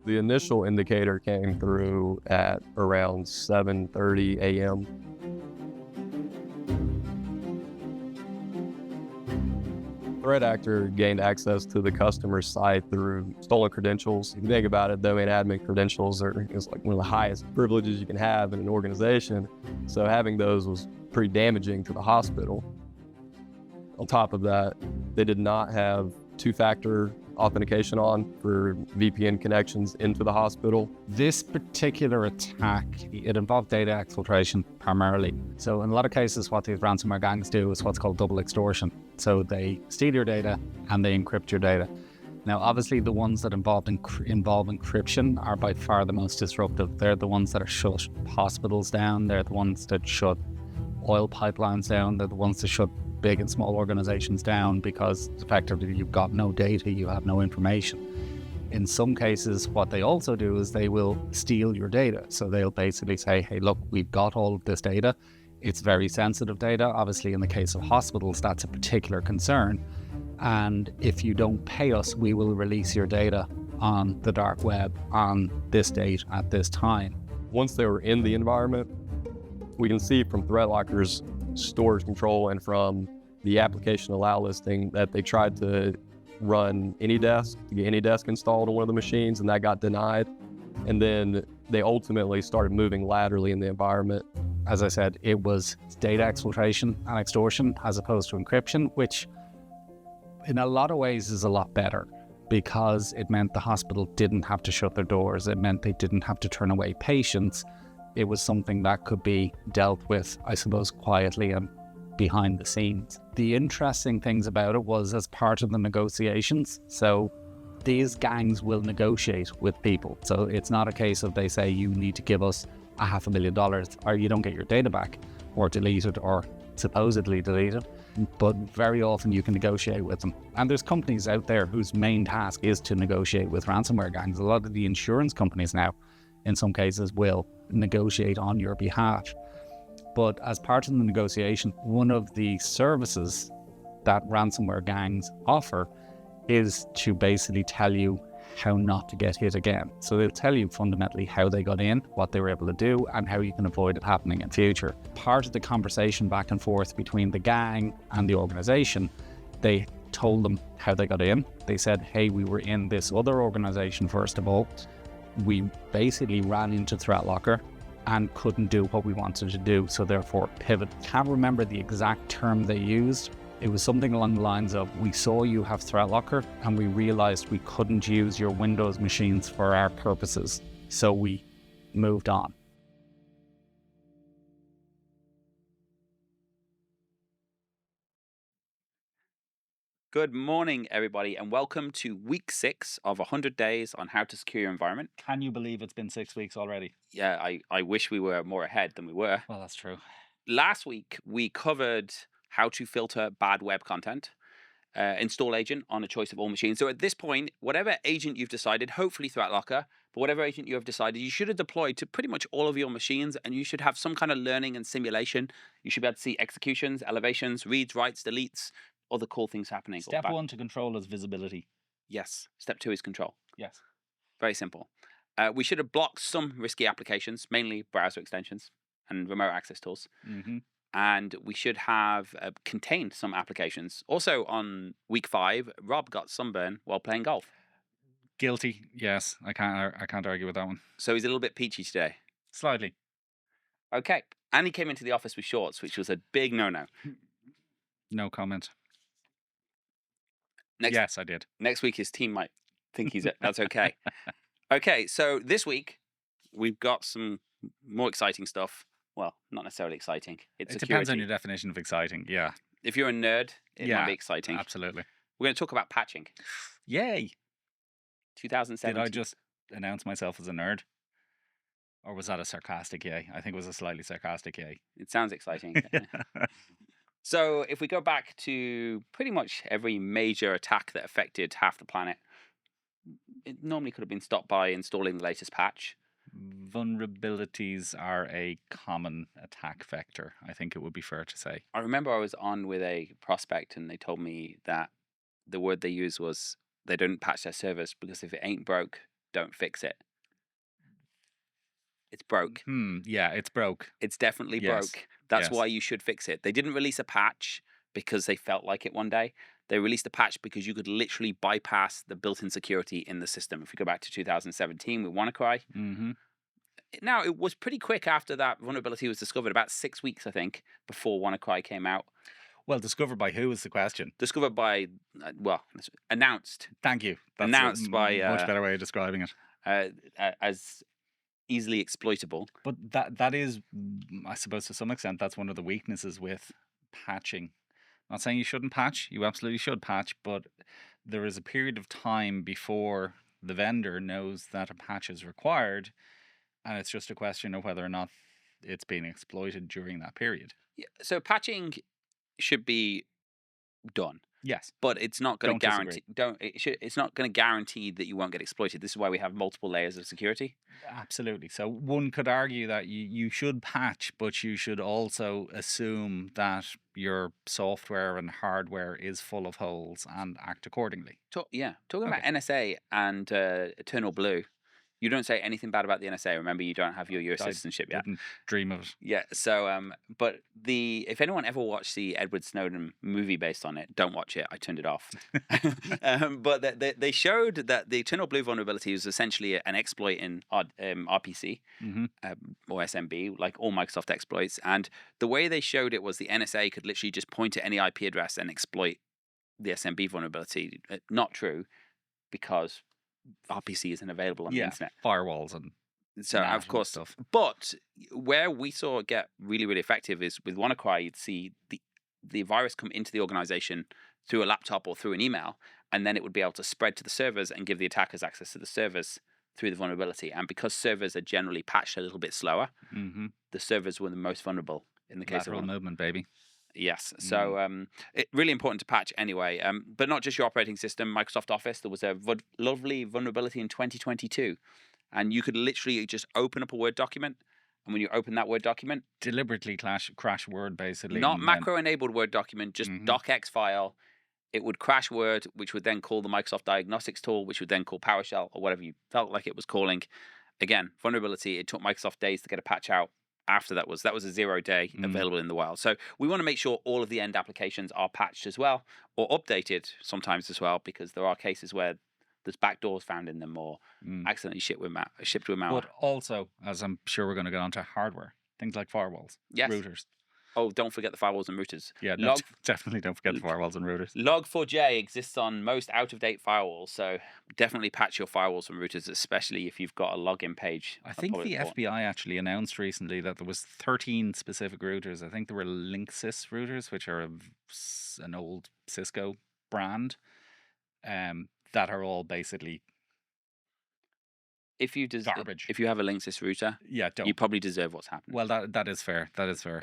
The initial indicator came through at around 7:30 a.m. Threat actor gained access to the customer's site through stolen credentials. If you think about it, domain admin credentials is like one of the highest privileges you can have in an organization. So having those was pretty damaging to the hospital. On top of that, they did not have two-factor authentication on for VPN connections into the hospital. This particular attack, it involved data exfiltration primarily. So in a lot of cases, what these ransomware gangs do is what's called double extortion. So they steal your data and they encrypt your data. Now, obviously, the ones that involve encryption are by far the most disruptive. They're the ones that are shut hospitals down. They're the ones that shut oil pipelines down. They're the ones that shut big and small organizations down, because effectively you've got no data, you have no information. In some cases, what they also do is they will steal your data. So they'll basically say, hey, look, we've got all of this data. It's very sensitive data. Obviously, in the case of hospitals, that's a particular concern. And if you don't pay us, we will release your data on the dark web on this date at this time. Once they were in the environment, we can see from ThreatLocker's storage control and from the application allow listing that they tried to run AnyDesk to get AnyDesk installed on one of the machines, and that got denied. And then they ultimately started moving laterally in the environment. As I said, it was data exfiltration and extortion as opposed to encryption, which in a lot of ways is a lot better, because it meant the hospital didn't have to shut their doors. It meant they didn't have to turn away patients. It was something that could be dealt with, I suppose, quietly and behind the scenes. The interesting things about it was as part of the negotiations. So these gangs will negotiate with people. So it's not a case of they say you need to give us $500,000 or you don't get your data back, or delete it, or supposedly delete it. But very often you can negotiate with them. And there's companies out there whose main task is to negotiate with ransomware gangs. A lot of the insurance companies now, in some cases, will negotiate on your behalf. But as part of the negotiation, one of the services that ransomware gangs offer is to basically tell you how not to get hit again. So they'll tell you fundamentally how they got in, what they were able to do, and how you can avoid it happening in future. Part of the conversation back and forth between the gang and the organization, they told them how they got in. They said, hey, we were in this other organization first of all. We basically ran into ThreatLocker and couldn't do what we wanted to do, so therefore pivot. Can't remember the exact term they used. It was something along the lines of, we saw you have ThreatLocker and we realized we couldn't use your Windows machines for our purposes, so we moved on. Good morning, everybody, and welcome to week 6 of 100 days on how to secure your environment. Can you believe it's been 6 weeks already? Yeah, I wish we were more ahead than we were. Well, that's true. Last week, we covered how to filter bad web content, install agent on a choice of all machines. So at this point, whatever agent you've decided, hopefully ThreatLocker, but whatever agent you have decided, you should have deployed to pretty much all of your machines, and you should have some kind of learning and simulation. You should be able to see executions, elevations, reads, writes, deletes, other cool things happening. Step 1 to control is visibility. Yes. Step 2 is control. Yes. Very simple. We should have blocked some risky applications, mainly browser extensions and remote access tools. Mm-hmm. And we should have contained some applications. Also on week 5, Rob got sunburn while playing golf. Guilty. Yes, I can't argue with that one. So he's a little bit peachy today. Slightly. Okay. And he came into the office with shorts, which was a big no-no. No comment. Next, yes, I did. Next week, his team might think that's okay. Okay, so this week, we've got some more exciting stuff. Well, not necessarily exciting. It depends on your definition of exciting, yeah. If you're a nerd, it might be exciting. Absolutely. We're going to talk about patching. Yay! 2017. Did I just announce myself as a nerd? Or was that a sarcastic yay? I think it was a slightly sarcastic yay. It sounds exciting. So if we go back to pretty much every major attack that affected half the planet, it normally could have been stopped by installing the latest patch. Vulnerabilities are a common attack vector, I think it would be fair to say. I remember I was on with a prospect and they told me that the word they used was they don't patch their servers because if it ain't broke, don't fix it. It's broke. Yeah, it's broke. It's definitely Yes. broke. That's Yes. why you should fix it. They didn't release a patch because they felt like it one day. They released a patch because you could literally bypass the built-in security in the system. If you go back to 2017 with WannaCry. Mm-hmm. Now, it was pretty quick after that vulnerability was discovered, about 6 weeks, I think, before WannaCry came out. Well, discovered by who is the question? Discovered by, announced. Thank you. That's Announced by, much better way of describing it. As easily exploitable. But that is, I suppose, to some extent, that's one of the weaknesses with patching. I'm not saying you shouldn't patch. You absolutely should patch, but there is a period of time before the vendor knows that a patch is required, and it's just a question of whether or not it's being exploited during that period. Yeah, so patching should be done. Yes. But it's not going to Don't guarantee. It's not going to guarantee that you won't get exploited. This is why we have multiple layers of security. Absolutely. So one could argue that you should patch, but you should also assume that your software and hardware is full of holes and act accordingly. Talking about NSA and EternalBlue. You don't say anything bad about the NSA. Remember, you don't have your US citizenship yet. Didn't dream of it. Yeah. So, but if anyone ever watched the Edward Snowden movie based on it, don't watch it. I turned it off. But they showed that the EternalBlue vulnerability was essentially an exploit in RPC or SMB, like all Microsoft exploits. And the way they showed it was the NSA could literally just point to any IP address and exploit the SMB vulnerability. Not true, because RPC isn't available on the internet. Firewalls and so of course stuff. But where we saw it get really, really effective is with WannaCry. You'd see the virus come into the organization through a laptop or through an email, and then it would be able to spread to the servers and give the attackers access to the servers through the vulnerability. And because servers are generally patched a little bit slower, the servers were the most vulnerable in the case lateral of movement, baby. Yes. So it's really important to patch anyway. But not just your operating system. Microsoft Office, there was a lovely vulnerability in 2022. And you could literally just open up a Word document. And when you open that Word document... Deliberately crash Word, basically. Not macro-enabled Word document, just docx file. It would crash Word, which would then call the Microsoft Diagnostics tool, which would then call PowerShell, or whatever you felt like it was calling. Again, vulnerability. It took Microsoft days to get a patch out. After that was a 0-day available in the wild. So we want to make sure all of the end applications are patched as well, or updated sometimes as well, because there are cases where there's backdoors found in them or accidentally shipped with malware. But also, as I'm sure we're going to get onto hardware, things like firewalls, routers. Oh, don't forget the firewalls and routers. Yeah, definitely don't forget the firewalls and routers. Log4j exists on most out-of-date firewalls, so definitely patch your firewalls and routers, especially if you've got a login page. I think the FBI actually announced recently that there was 13 specific routers. I think there were Linksys routers, which are an old Cisco brand, that are all basically garbage. If you have a Linksys router, you probably deserve what's happening. Well, that is fair. That is fair.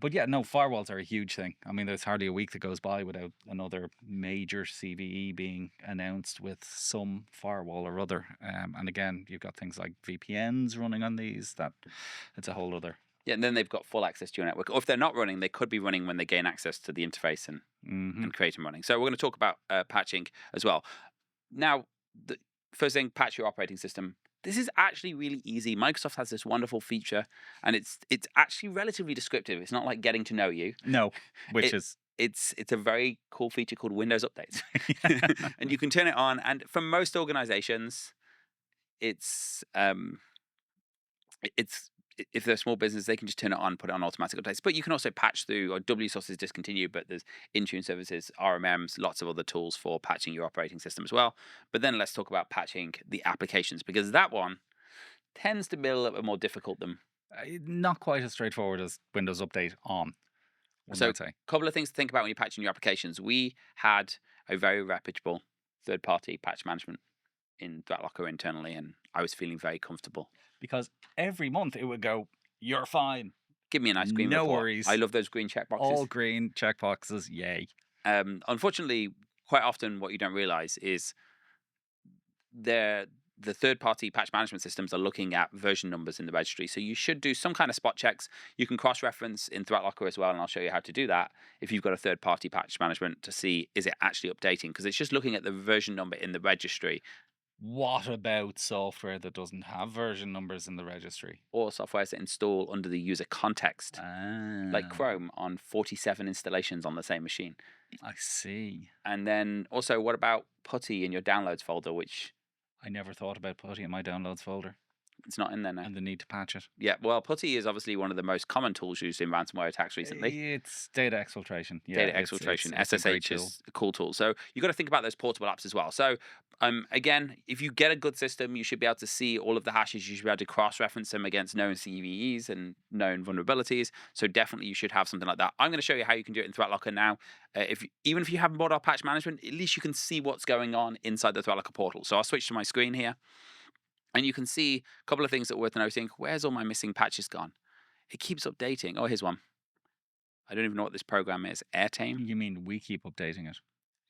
But yeah, no, firewalls are a huge thing. I mean, there's hardly a week that goes by without another major CVE being announced with some firewall or other. And again, you've got things like VPNs running on these. It's a whole other. Yeah, and then they've got full access to your network. Or if they're not running, they could be running when they gain access to the interface and create them running. So we're going to talk about patching as well. Now, the first thing, patch your operating system. This is actually really easy. Microsoft has this wonderful feature, and it's actually relatively descriptive. It's not like getting to know you. No, it's a very cool feature called Windows Updates, and you can turn it on. And for most organizations, it's if they're a small business, they can just turn it on, put it on automatic updates. But you can also patch through, or WSOS is discontinued, but there's Intune services, RMMs, lots of other tools for patching your operating system as well. But then let's talk about patching the applications, because that one tends to be a little bit more difficult than... not quite as straightforward as Windows Update on. So a couple of things to think about when you're patching your applications. We had a very reputable third-party patch management in ThreatLocker internally, and I was feeling very comfortable. Because every month it would go, you're fine. Give me a nice green report. No worries. I love those green checkboxes. All green checkboxes, yay. Unfortunately, quite often what you don't realize is the third-party patch management systems are looking at version numbers in the registry. So you should do some kind of spot checks. You can cross-reference in ThreatLocker as well, and I'll show you how to do that if you've got a third-party patch management to see, is it actually updating? Because it's just looking at the version number in the registry. What about software that doesn't have version numbers in the registry? or software that install under the user context, like Ah, Chrome on 47 installations on the same machine. I see. And then also, what about PuTTY in your downloads folder, which I never thought about putting it in my downloads folder it's not in there now. and the need to patch it. Yeah, well, PuTTY is obviously one of the most common tools used in ransomware attacks recently. It's data exfiltration. Yeah, Data exfiltration, it's a great SSH tool. is a cool tool. So you got to think about those portable apps as well. So again, if you get a good system, you should be able to see all of the hashes. You should be able to cross-reference them against known CVEs and known vulnerabilities. So definitely you should have something like that. I'm going to show you how you can do it in ThreatLocker now. Even if you haven't bought our patch management, at least you can see what's going on inside the ThreatLocker portal. So I'll switch to my screen here. And you can see a couple of things that are worth noting. Where's all my missing patches gone? It keeps updating. Oh, here's one. I don't even know what this program is. Airtame? You mean we keep updating it?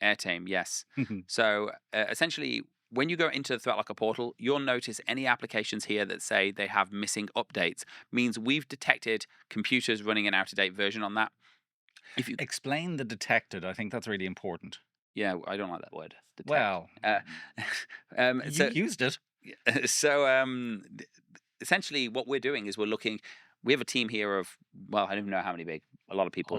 Airtame, yes. So essentially, when you go into the ThreatLocker portal, you'll notice any applications here that say they have missing updates. Means we've detected computers running an out-of-date version on that. If you Explain the detected. I think that's really important. Yeah, I don't like that word. Detect. Well, you so used it. essentially what we're doing is we have a team here of, well, I don't even know how many big, a lot of people.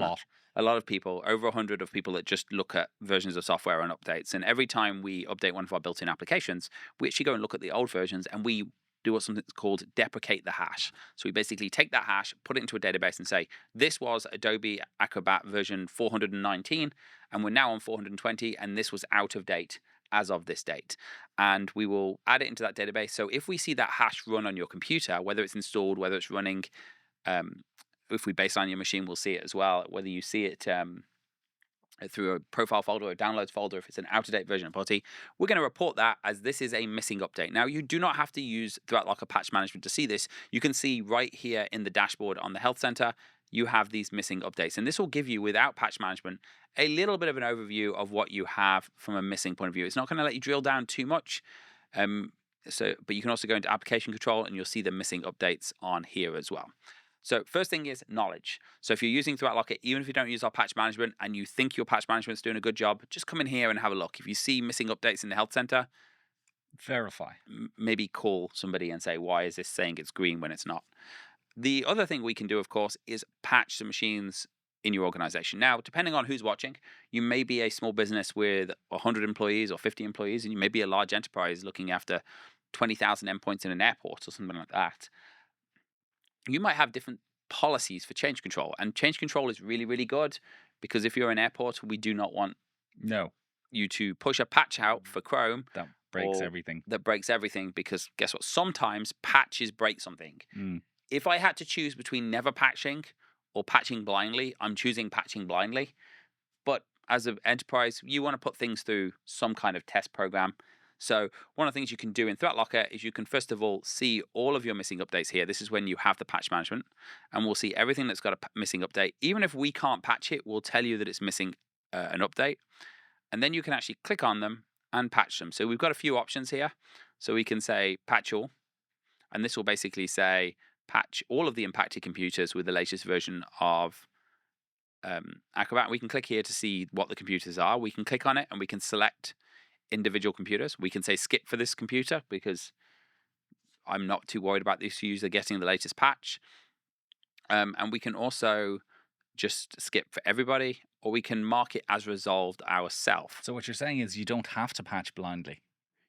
A lot of people, over 100 of people that just look at versions of software and updates. And every time we update one of our built-in applications, we actually go and look at the old versions and we do something called deprecate the hash. So we basically take that hash, put it into a database and say, this was Adobe Acrobat version 419, and we're now on 420, and this was out of date as of this date. And we will add it into that database. So if we see that hash run on your computer, whether it's installed, whether it's running, if we baseline your machine, we'll see it as well. Whether you see it through a profile folder or a downloads folder, if it's an out-of-date version of PuTTY, we're going to report that as this is a missing update. Now, you do not have to use ThreatLocker patch management to see this. You can see right here in the dashboard on the Health Center, you have these missing updates. And this will give you, without patch management, a little bit of an overview of what you have from a missing point of view. It's not going to let you drill down too much. But you can also go into application control and you'll see the missing updates on here as well. So first thing is knowledge. So if you're using ThreatLocker, even if you don't use our patch management and you think your patch management's doing a good job, just come in here and have a look. If you see missing updates in the Health Center, verify. Maybe call somebody and say, why is this saying it's green when it's not? The other thing we can do, of course, is patch the machines in your organization. Now, depending on who's watching, you may be a small business with 100 employees or 50 employees, and you may be a large enterprise looking after 20,000 endpoints in an airport or something like that. You might have different policies for change control, and change control is really, really good because if you're an airport, we do not want you to push a patch out for Chrome that breaks everything. That breaks everything, because guess what? Sometimes patches break something. If I had to choose between never patching or patching blindly, I'm choosing patching blindly. But as an enterprise, you want to put things through some kind of test program. So one of the things you can do in ThreatLocker is you can first of all see all of your missing updates here. This is when you have the patch management, and we'll see everything that's got a missing update. Even if we can't patch it, we'll tell you that it's missing an update. And then you can actually click on them and patch them. So we've got a few options here. So we can say patch all, and this will basically say patch all of the impacted computers with the latest version of Acrobat. We can click here to see what the computers are. We can click on it and we can select individual computers. We can say skip for this computer because I'm not too worried about this user getting the latest patch. And we can also just skip for everybody, or we can mark it as resolved ourselves. So what you're saying is you don't have to patch blindly.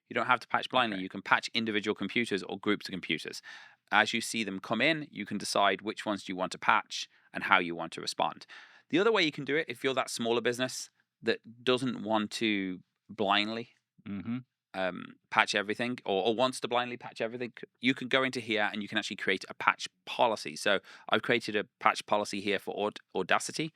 You don't have to patch blindly. Okay. You can patch individual computers or groups of computers. As you see them come in, you can decide which ones you want to patch and how you want to respond. The other way you can do it, if you're that smaller business that doesn't want to blindly patch everything, or wants to blindly patch everything, you can go into here and you can actually create a patch policy. So I've created a patch policy here for Audacity,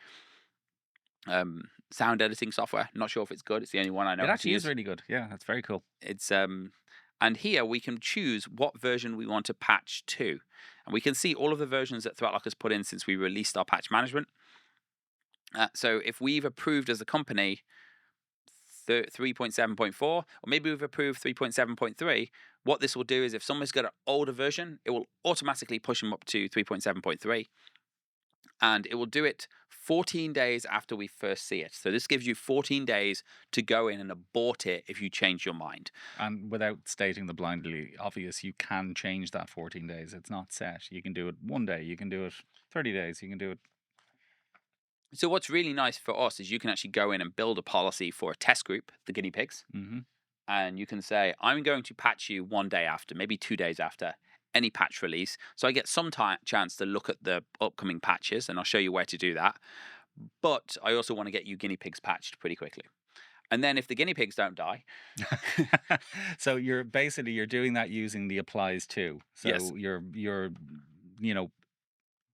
sound editing software. Not sure if it's good. It's the only one I know. It actually is really good. Yeah, that's very cool. It's and here we can choose what version we want to patch to, and we can see all of the versions that ThreatLocker's put in since we released our patch management. So if we've approved as a company 3.7.4, or maybe we've approved 3.7.3, what this will do is if someone's got an older version, it will automatically push them up to 3.7.3, and it will do it 14 days after we first see it. So this gives you 14 days to go in and abort it if you change your mind. And without stating the blindly obvious, you can change that 14 days. It's not set. You can do it 1 day. You can do it 30 days. You can do it. So what's really nice for us is you can actually go in and build a policy for a test group, the guinea pigs. Mm-hmm. And you can say, I'm going to patch you 1 day after, maybe 2 days after any patch release. So I get some chance to look at the upcoming patches, and I'll show you where to do that. But I also want to get you guinea pigs patched pretty quickly. And then if the guinea pigs don't die. So you're doing that using the applies to. So Yes. you're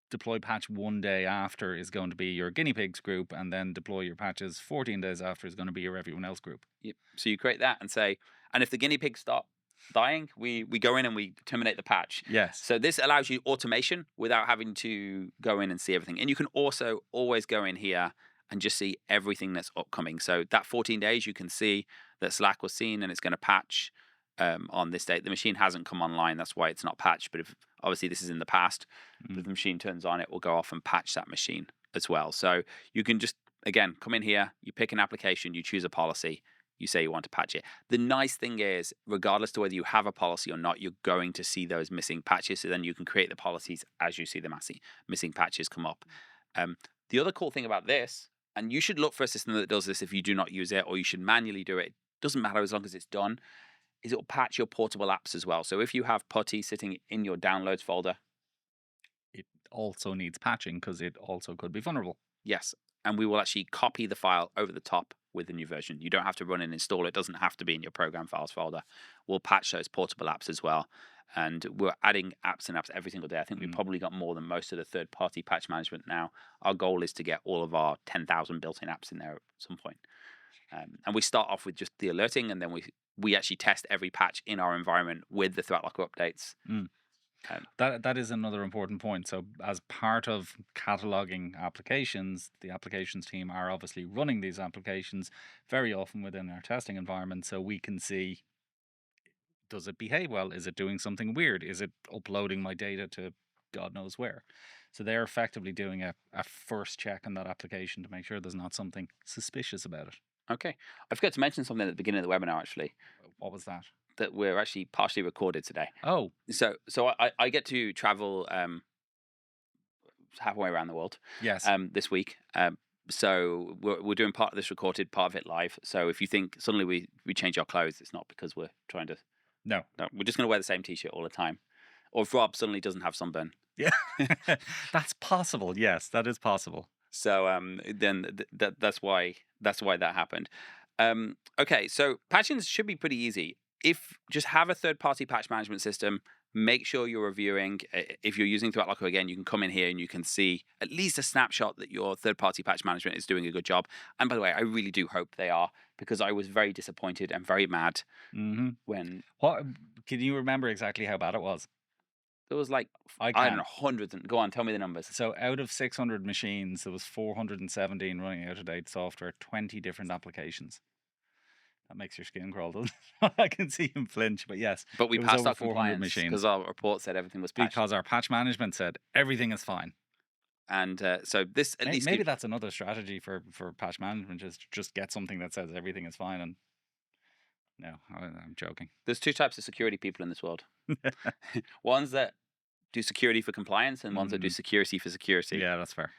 deploy patch 1 day after is going to be your guinea pigs group, and then deploy your patches 14 days after is going to be your everyone else group. Yep. So you create that and say, and if the guinea pigs stop dying, we go in and we terminate the patch. Yes. So this allows you automation without having to go in and see everything. And you can also always go in here and just see everything that's upcoming. So that 14 days, you can see that Slack was seen and it's going to patch on this date. The machine hasn't come online. That's why it's not patched. But if obviously this is in the past, but if the machine turns on, it will go off and patch that machine as well. So you can just, again, come in here, you pick an application, you choose a policy, you say you want to patch it. The nice thing is, regardless to whether you have a policy or not, you're going to see those missing patches. So then you can create the policies as you see the missing patches come up. The other cool thing about this, and you should look for a system that does this if you do not use it, or you should manually do it. Doesn't matter as long as it's done, is it will patch your portable apps as well. So if you have putty sitting in your downloads folder, it also needs patching because it also could be vulnerable. Yes, and we will actually copy the file over the top with the new version. You don't have to run and install it. It doesn't have to be in your program files folder. We'll patch those portable apps as well. And we're adding apps and apps every single day. I think we've probably got more than most of the third-party patch management now. Our goal is to get all of our 10,000 built-in apps in there at some point. And we start off with just the alerting, and then we actually test every patch in our environment with the ThreatLocker updates. That is another important point. So as part of cataloging applications, the applications team are obviously running these applications very often within our testing environment, so we can see, does it behave well? Is it doing something weird? Is it uploading my data to God knows where? So they're effectively doing a first check on that application to make sure there's not something suspicious about it. Okay. I forgot to mention something at the beginning of the webinar, actually. What was that? That we're actually partially recorded today. Oh. So I get to travel halfway around the world. Yes. This week. So we're doing part of this recorded, part of it live. So if you think suddenly we change our clothes, it's not because we're trying to. No. We're just going to wear the same t-shirt all the time. Or if Rob suddenly doesn't have sunburn. Yeah. That's possible. Yes, that is possible. So then that's why that happened. Okay, so patching should be pretty easy. If just have a third-party patch management system, make sure you're reviewing. If you're using ThreatLocker again, you can come in here and you can see at least a snapshot that your third-party patch management is doing a good job. And by the way, I really do hope they are, because I was very disappointed and very mad when. What can you remember exactly how bad it was? There was like I don't know, hundreds. And go on, tell me the numbers. So out of 600 machines, there was 417 running out-of-date software, 20 different applications. That makes your skin crawl, doesn't it? I can see him flinch, but yes. But we passed our compliance machines because our report said everything was patched. Because our patch management said everything is fine. And so this at least maybe that's another strategy for patch management, just get something that says everything is fine. And no, I'm joking. There's two types of security people in this world. Ones that do security for compliance and ones that do security for security. Yeah, that's fair.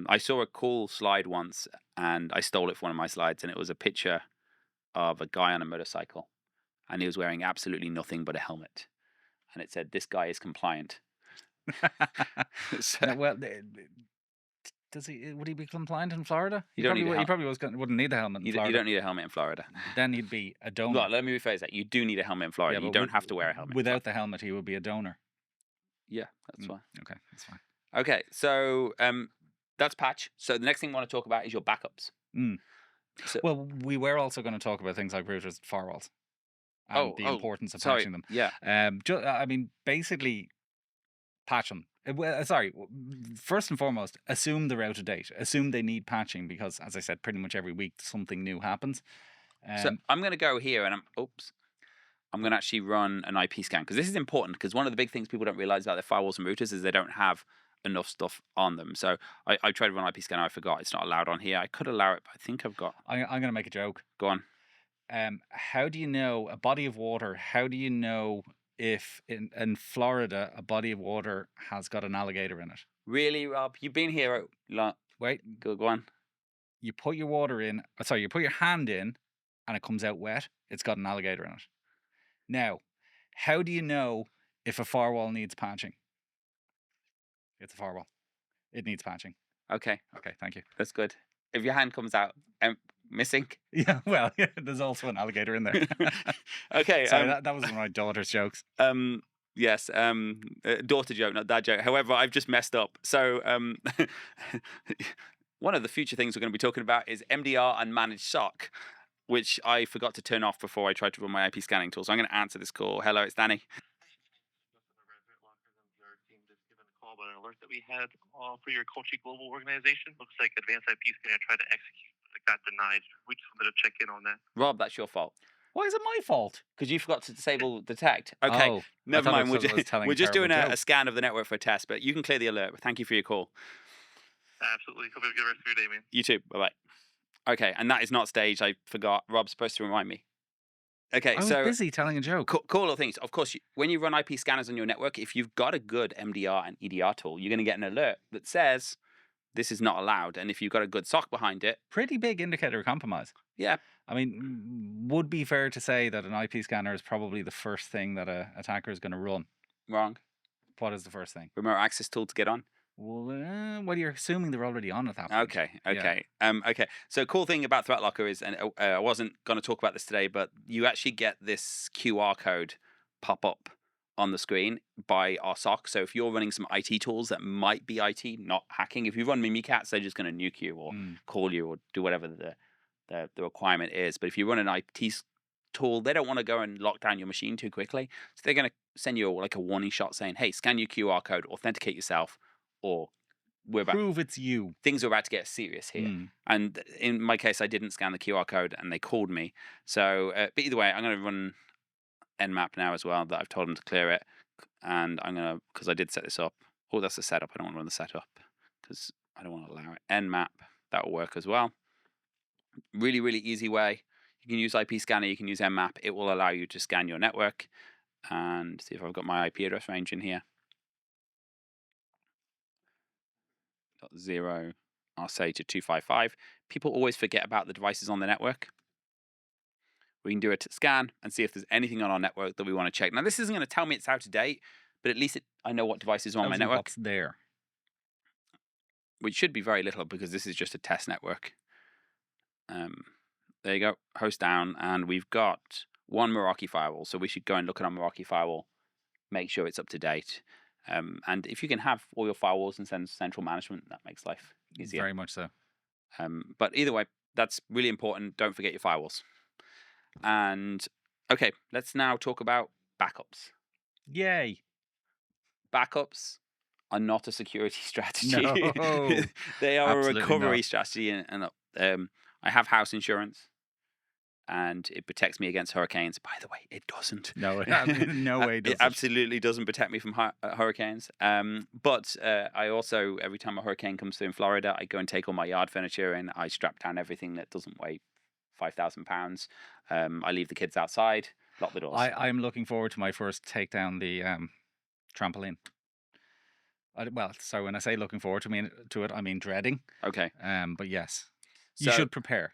I saw a cool slide once and I stole it for one of my slides, and it was a picture of a guy on a motorcycle and he was wearing absolutely nothing but a helmet. And it said, "This guy is compliant." So, well, would he be compliant in Florida? He probably wouldn't need a helmet in Florida. You don't need a helmet in Florida. Then he'd be a donor. Well, let me rephrase that. You do need a helmet in Florida. You don't have to wear a helmet. Without the helmet, he would be a donor. Yeah, that's fine. Okay, that's fine. Okay, so that's patch. So the next thing we want to talk about is your backups. So, well, we were also going to talk about things like routers, firewalls, and the importance of patching them. Yeah. I mean, basically, patch them. Sorry, first and foremost, assume they're out of date. Assume they need patching because, as I said, pretty much every week something new happens. So I'm going to go here and I'm going to actually run an IP scan, because this is important, because one of the big things people don't realize about their firewalls and routers is they don't have enough stuff on them. So I tried to run IP scanner. I forgot it's not allowed on here. I could allow it, but I think I've got. I'm going to make a joke. Go on. How do you know a body of water? How do you know if in Florida a body of water has got an alligator in it? Really, Rob? You've been here. Wait, Go on. you put your water in. Sorry, you put your hand in, and it comes out wet. It's got an alligator in it. Now, how do you know if a firewall needs patching? It's a firewall. It needs patching. Okay, Okay, thank you. that's good. If your hand comes out missing. Yeah, well, there's also an alligator in there. Okay. Sorry, that was one of my daughter's jokes. Yes. Daughter joke, not dad joke. However, I've just messed up. So one of the future things we're going to be talking about is MDR and managed SOC, which I forgot to turn off before I tried to run my IP scanning tool. So I'm going to answer this call. Hello, it's Danny. About an alert that we had for your Kochi Global organization. Looks like Advanced IP Scanner tried to execute, but it got denied. We just wanted to check in on that. Rob, that's your fault. Why is it my fault? Because you forgot to disable detect. Okay, Oh, never mind. We're just doing a joke. scan of the network for a test, but you can clear the alert. Thank you for your call. Absolutely. Hope you have a good rest of your day, man. You too. Bye-bye. Okay, and that is not staged. I forgot. Rob's supposed to remind me. Okay, I was busy telling a joke. Cool little things. Of course, when you run IP scanners on your network, if you've got a good MDR and EDR tool, you're going to get an alert that says this is not allowed. And if you've got a good SOC behind it, Pretty big indicator of compromise. yeah, I mean, would be fair to say that an IP scanner is probably the first thing that an attacker is going to run. wrong. What is the first thing? Remote access tool to get on. Well, you're assuming they're already on at that point. Okay. Okay. So cool thing about ThreatLocker is, and I wasn't going to talk about this today, but you actually get this QR code pop up on the screen by our SOC. So if you're running some IT tools that might be IT, not hacking, if you run Mimikatz, they're just going to nuke you or call you or do whatever the requirement is. But if you run an IT tool, they don't want to go and lock down your machine too quickly. So they're going to send you like a warning shot saying, hey, scan your QR code, authenticate yourself, or Prove it's you. Things are about to get serious here. And in my case, I didn't scan the QR code and they called me. So, but either way, I'm going to run Nmap now as well, that I've told them to clear it. And I'm going to, because I did set this up. Oh, that's the setup. I don't want to run the setup because I don't want to allow it. Nmap, that will work as well. Really, really easy way. You can use IP scanner, you can use Nmap. It will allow you to scan your network and see if I've got my IP address range in here. 0, I'll say to 255. People always forget about the devices on the network. We can do a scan and see if there's anything on our network that we want to check. Now, this isn't going to tell me it's out of date, but at least I know what devices are on my network. What's there? Which should be very little because this is just a test network. There you go, host down, and we've got one Meraki firewall. So we should go and look at our Meraki firewall, make sure it's up to date. And if you can have all your firewalls and send central management, that makes life easier. Very much so. But either way, that's really important. Don't forget your firewalls. And okay, let's now talk about backups. Yay. Backups are not a security strategy. No. They are Absolutely a recovery not. strategy. And I have house insurance. And it protects me against hurricanes. By the way, it doesn't. No, no way does it. Absolutely doesn't protect me from hurricanes. But I also, every time a hurricane comes through in Florida, I go and take all my yard furniture and I strap down everything that doesn't weigh 5,000 pounds. I leave the kids outside, lock the doors. I'm looking forward to my first take down the trampoline. Well, so when I say looking forward to it, I mean dreading. Okay. But yes, you should prepare.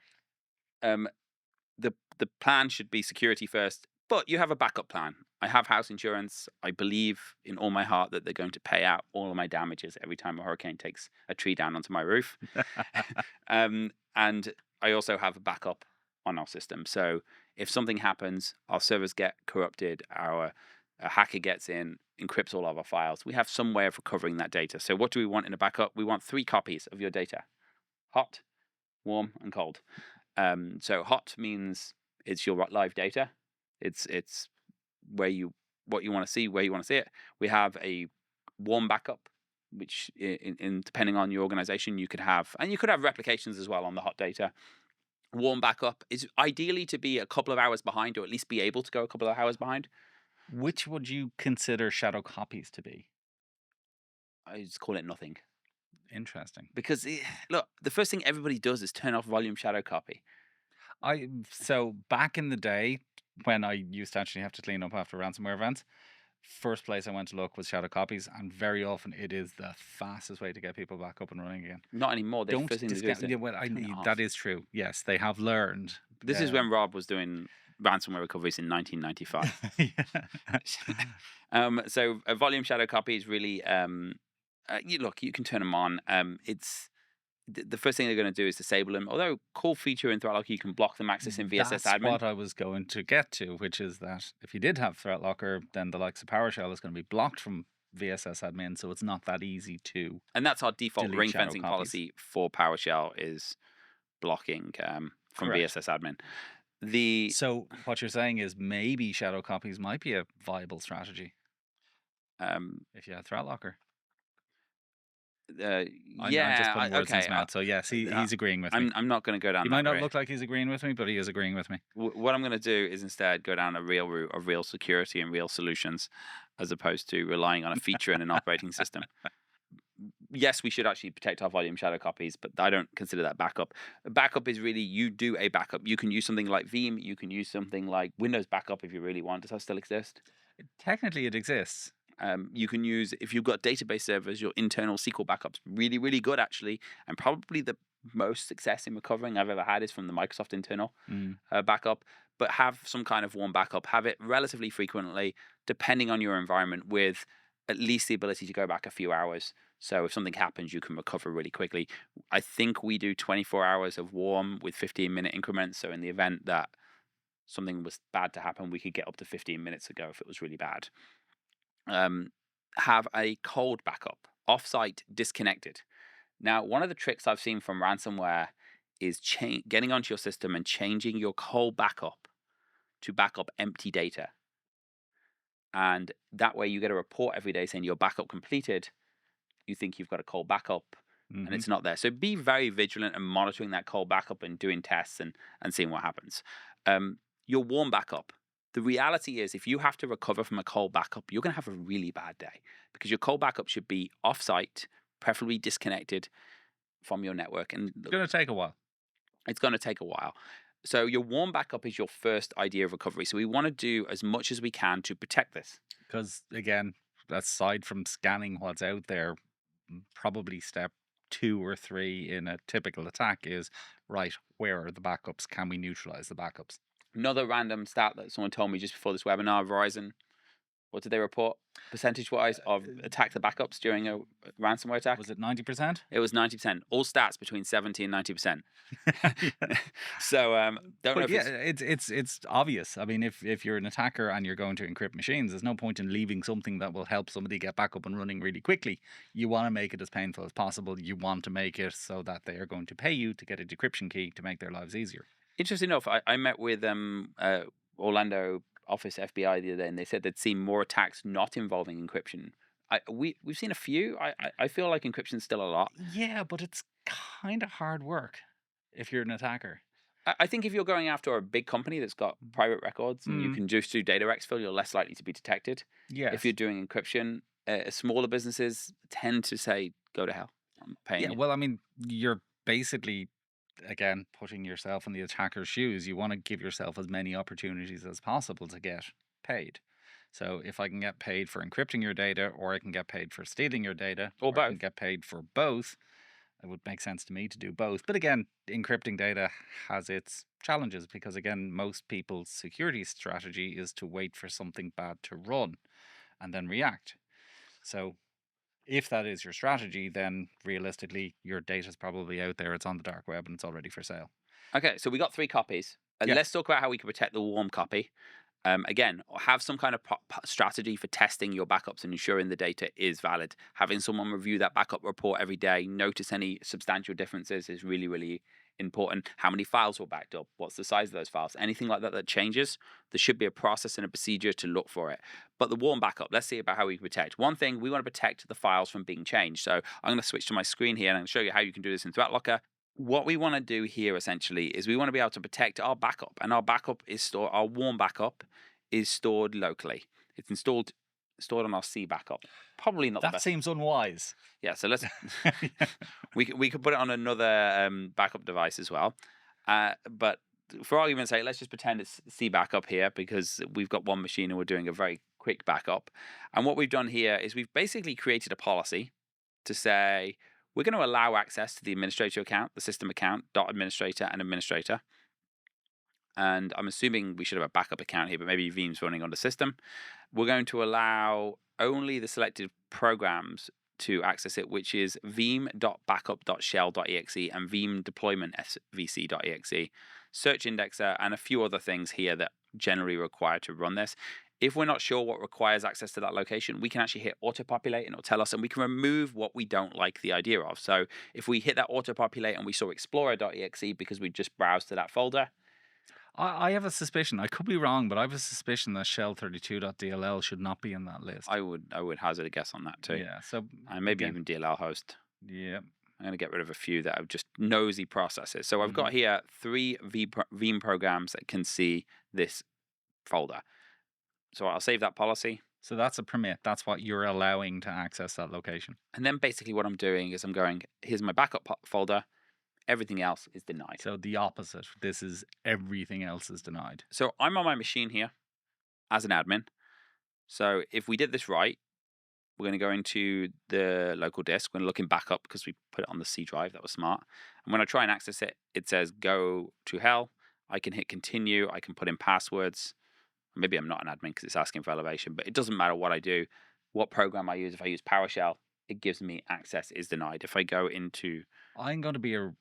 The plan should be security first, but you have a backup plan. I have house insurance. I believe in all my heart that they're going to pay out all of my damages every time a hurricane takes a tree down onto my roof. And I also have a backup on our system. So if something happens, our servers get corrupted, a hacker gets in, encrypts all of our files, we have some way of recovering that data. So what do we want in a backup? We want 3 copies of your data: hot, warm, and cold. So hot means it's your live data. It's what you want to see, where you want to see it. We have a warm backup, which in depending on your organization, you could have, and you could have replications as well on the hot data. Warm backup is ideally to be a couple of hours behind, or at least be able to go a couple of hours behind. Which would you consider shadow copies to be? I just call it nothing. Interesting. Because look, the first thing everybody does is turn off volume shadow copy. So back in the day when I used to actually have to clean up after ransomware events, first place I went to look was shadow copies, and very often it is the fastest way to get people back up and running again. Not anymore. The Don't first thing they do is discount. Yeah, well, turn it off. that is true. Yes, they have learned. This is when Rob was doing ransomware recoveries in 1995. So a volume shadow copy is really, you can turn them on. It's the first thing they're going to do is disable them. Although cool feature in ThreatLocker, you can block them accessing VSS That's admin. what I was going to get to, which is that if you did have ThreatLocker, then the likes of PowerShell is going to be blocked from VSS admin, so it's not that easy to. And that's our default delete ring shadow fencing copies. policy for PowerShell is blocking from Correct. VSS admin. So what you're saying is maybe shadow copies might be a viable strategy if you had ThreatLocker. Yeah, I'm just putting words in his okay. mouth. So yes, he's agreeing with me. I'm not going to go down. He that might not route. look like he's agreeing with me, but he is agreeing with me. What I'm going to do is instead go down a real route of real security and real solutions, as opposed to relying on a feature in an operating system. Yes, we should actually protect our volume shadow copies, but I don't consider that backup. Backup is really, you do a backup. You can use something like Veeam. You can use something like Windows backup if you really want. Does that still exist? Technically, it exists. You can use, if you've got database servers, your internal SQL backup's really, really good actually, and probably the most success in recovering I've ever had is from the Microsoft internal backup. But have some kind of warm backup. Have it relatively frequently, depending on your environment, with at least the ability to go back a few hours. So if something happens, you can recover really quickly. I think we do 24 hours of warm with 15-minute increments. So in the event that something was bad to happen, we could get up to 15 minutes ago if it was really bad. Have a cold backup, offsite, disconnected. Now, one of the tricks I've seen from ransomware is getting onto your system and changing your cold backup to backup empty data. And that way you get a report every day saying your backup completed. You think you've got a cold backup and it's not there. So be very vigilant and monitoring that cold backup and doing tests and seeing what happens. Your warm backup. The reality is if you have to recover from a cold backup, you're going to have a really bad day because your cold backup should be offsite, preferably disconnected from your network. And It's going to take a while. It's going to take a while. So your warm backup is your first idea of recovery. So we want to do as much as we can to protect this. Because again, aside from scanning what's out there, probably step 2 or 3 in a typical attack is, right, where are the backups? Can we neutralize the backups? Another random stat that someone told me just before this webinar, Verizon, what did they report percentage-wise of attack the backups during a ransomware attack? Was it 90%? It was 90%. All stats between 70 and 90%. So don't know if it's obvious. I mean, if you're an attacker and you're going to encrypt machines, there's no point in leaving something that will help somebody get back up and running really quickly. You want to make it as painful as possible. You want to make it so that they are going to pay you to get a decryption key to make their lives easier. Interesting enough, I met with Orlando Office FBI the other day, and they said they'd seen more attacks not involving encryption. We've seen a few. I feel like encryption's still a lot. Yeah, but it's kind of hard work if you're an attacker. I think if you're going after a big company that's got private records and you can just do data exfil, you're less likely to be detected. Yes. If you're doing encryption, smaller businesses tend to say, go to hell. I'm paying you. Well, I mean, you're basically, again, putting yourself in the attacker's shoes. You want to give yourself as many opportunities as possible to get paid. So if I can get paid for encrypting your data, or I can get paid for stealing your data, or both, I can get paid for both, it would make sense to me to do both. But again, encrypting data has its challenges because, again, most people's security strategy is to wait for something bad to run and then react. So if that is your strategy, then realistically, your data is probably out there. It's on the dark web and it's already for sale. Okay, so we got 3 copies. Let's talk about how we can protect the warm copy. Again, have some kind of strategy for testing your backups and ensuring the data is valid. Having someone review that backup report every day, notice any substantial differences is really, really important. How many files were backed up? What's the size of those files? Anything like that changes, there should be a process and a procedure to look for it. But the warm backup, let's see about how we protect. One thing, we want to protect the files from being changed. So I'm going to switch to my screen here and I'm going to show you how you can do this in ThreatLocker. What we want to do here essentially is we want to be able to protect our backup, and our backup is stored, our warm backup is stored locally. It's installed stored on our C backup. Probably not the That best. seems unwise. Yeah, so let's we could put it on another backup device as well. But for argument's sake, let's just pretend it's C backup here because we've got one machine and we're doing a very quick backup. And what we've done here is we've basically created a policy to say we're going to allow access to the administrator account, the system account, .administrator and administrator. And I'm assuming we should have a backup account here, but maybe Veeam's running on the system. We're going to allow only the selected programs to access it, which is veeam.backup.shell.exe and veeam deployment.svc.exe, search indexer, and a few other things here that generally require to run this. If we're not sure what requires access to that location, we can actually hit auto-populate and it'll tell us, and we can remove what we don't like the idea of. So if we hit that auto-populate and we saw explorer.exe because we just browsed to that folder, I have a suspicion. I could be wrong, but I have a suspicion that shell32.dll should not be in that list. I would hazard a guess on that too. Yeah. So And maybe even DLL host. yeah. I'm going to get rid of a few that are just nosy processes. So I've got here 3 Veeam programs that can see this folder. So I'll save that policy. So that's a permit. That's what you're allowing to access that location. And then basically what I'm doing is I'm going, here's my backup folder. Everything else is denied. So the opposite. This is everything else is denied. So I'm on my machine here as an admin. So if we did this right, we're going to go into the local disk. We're going to look in backup because we put it on the C drive. That was smart. And when I try and access it, it says go to hell. I can hit continue. I can put in passwords. Maybe I'm not an admin because it's asking for elevation, but it doesn't matter what I do, what program I use. If I use PowerShell, it gives me access is denied. If I go into... I'm going to be a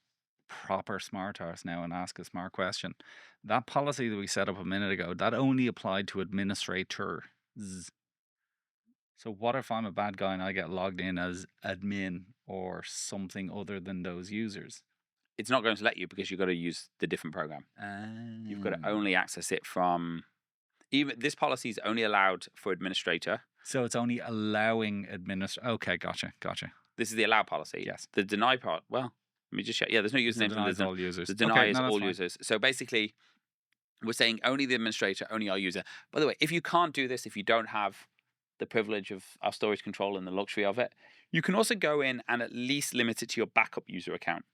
proper smart arse now and ask a smart question. That policy that we set up a minute ago, that only applied to administrators. So what if I'm a bad guy and I get logged in as admin or something other than those users? It's not going to let you because you've got to use the different program. You've got to only access it from... Even this policy is only allowed for administrator. So it's only allowing administrator. Okay, gotcha. This is the allow policy. Yes. The deny part, well, let me just check. Yeah, there's no username for denies all users. The deny Okay, is no, that's all fine. users. So basically, we're saying only the administrator, only our user. By the way, if you can't do this, if you don't have the privilege of our storage control and the luxury of it, you can also go in and at least limit it to your backup user account.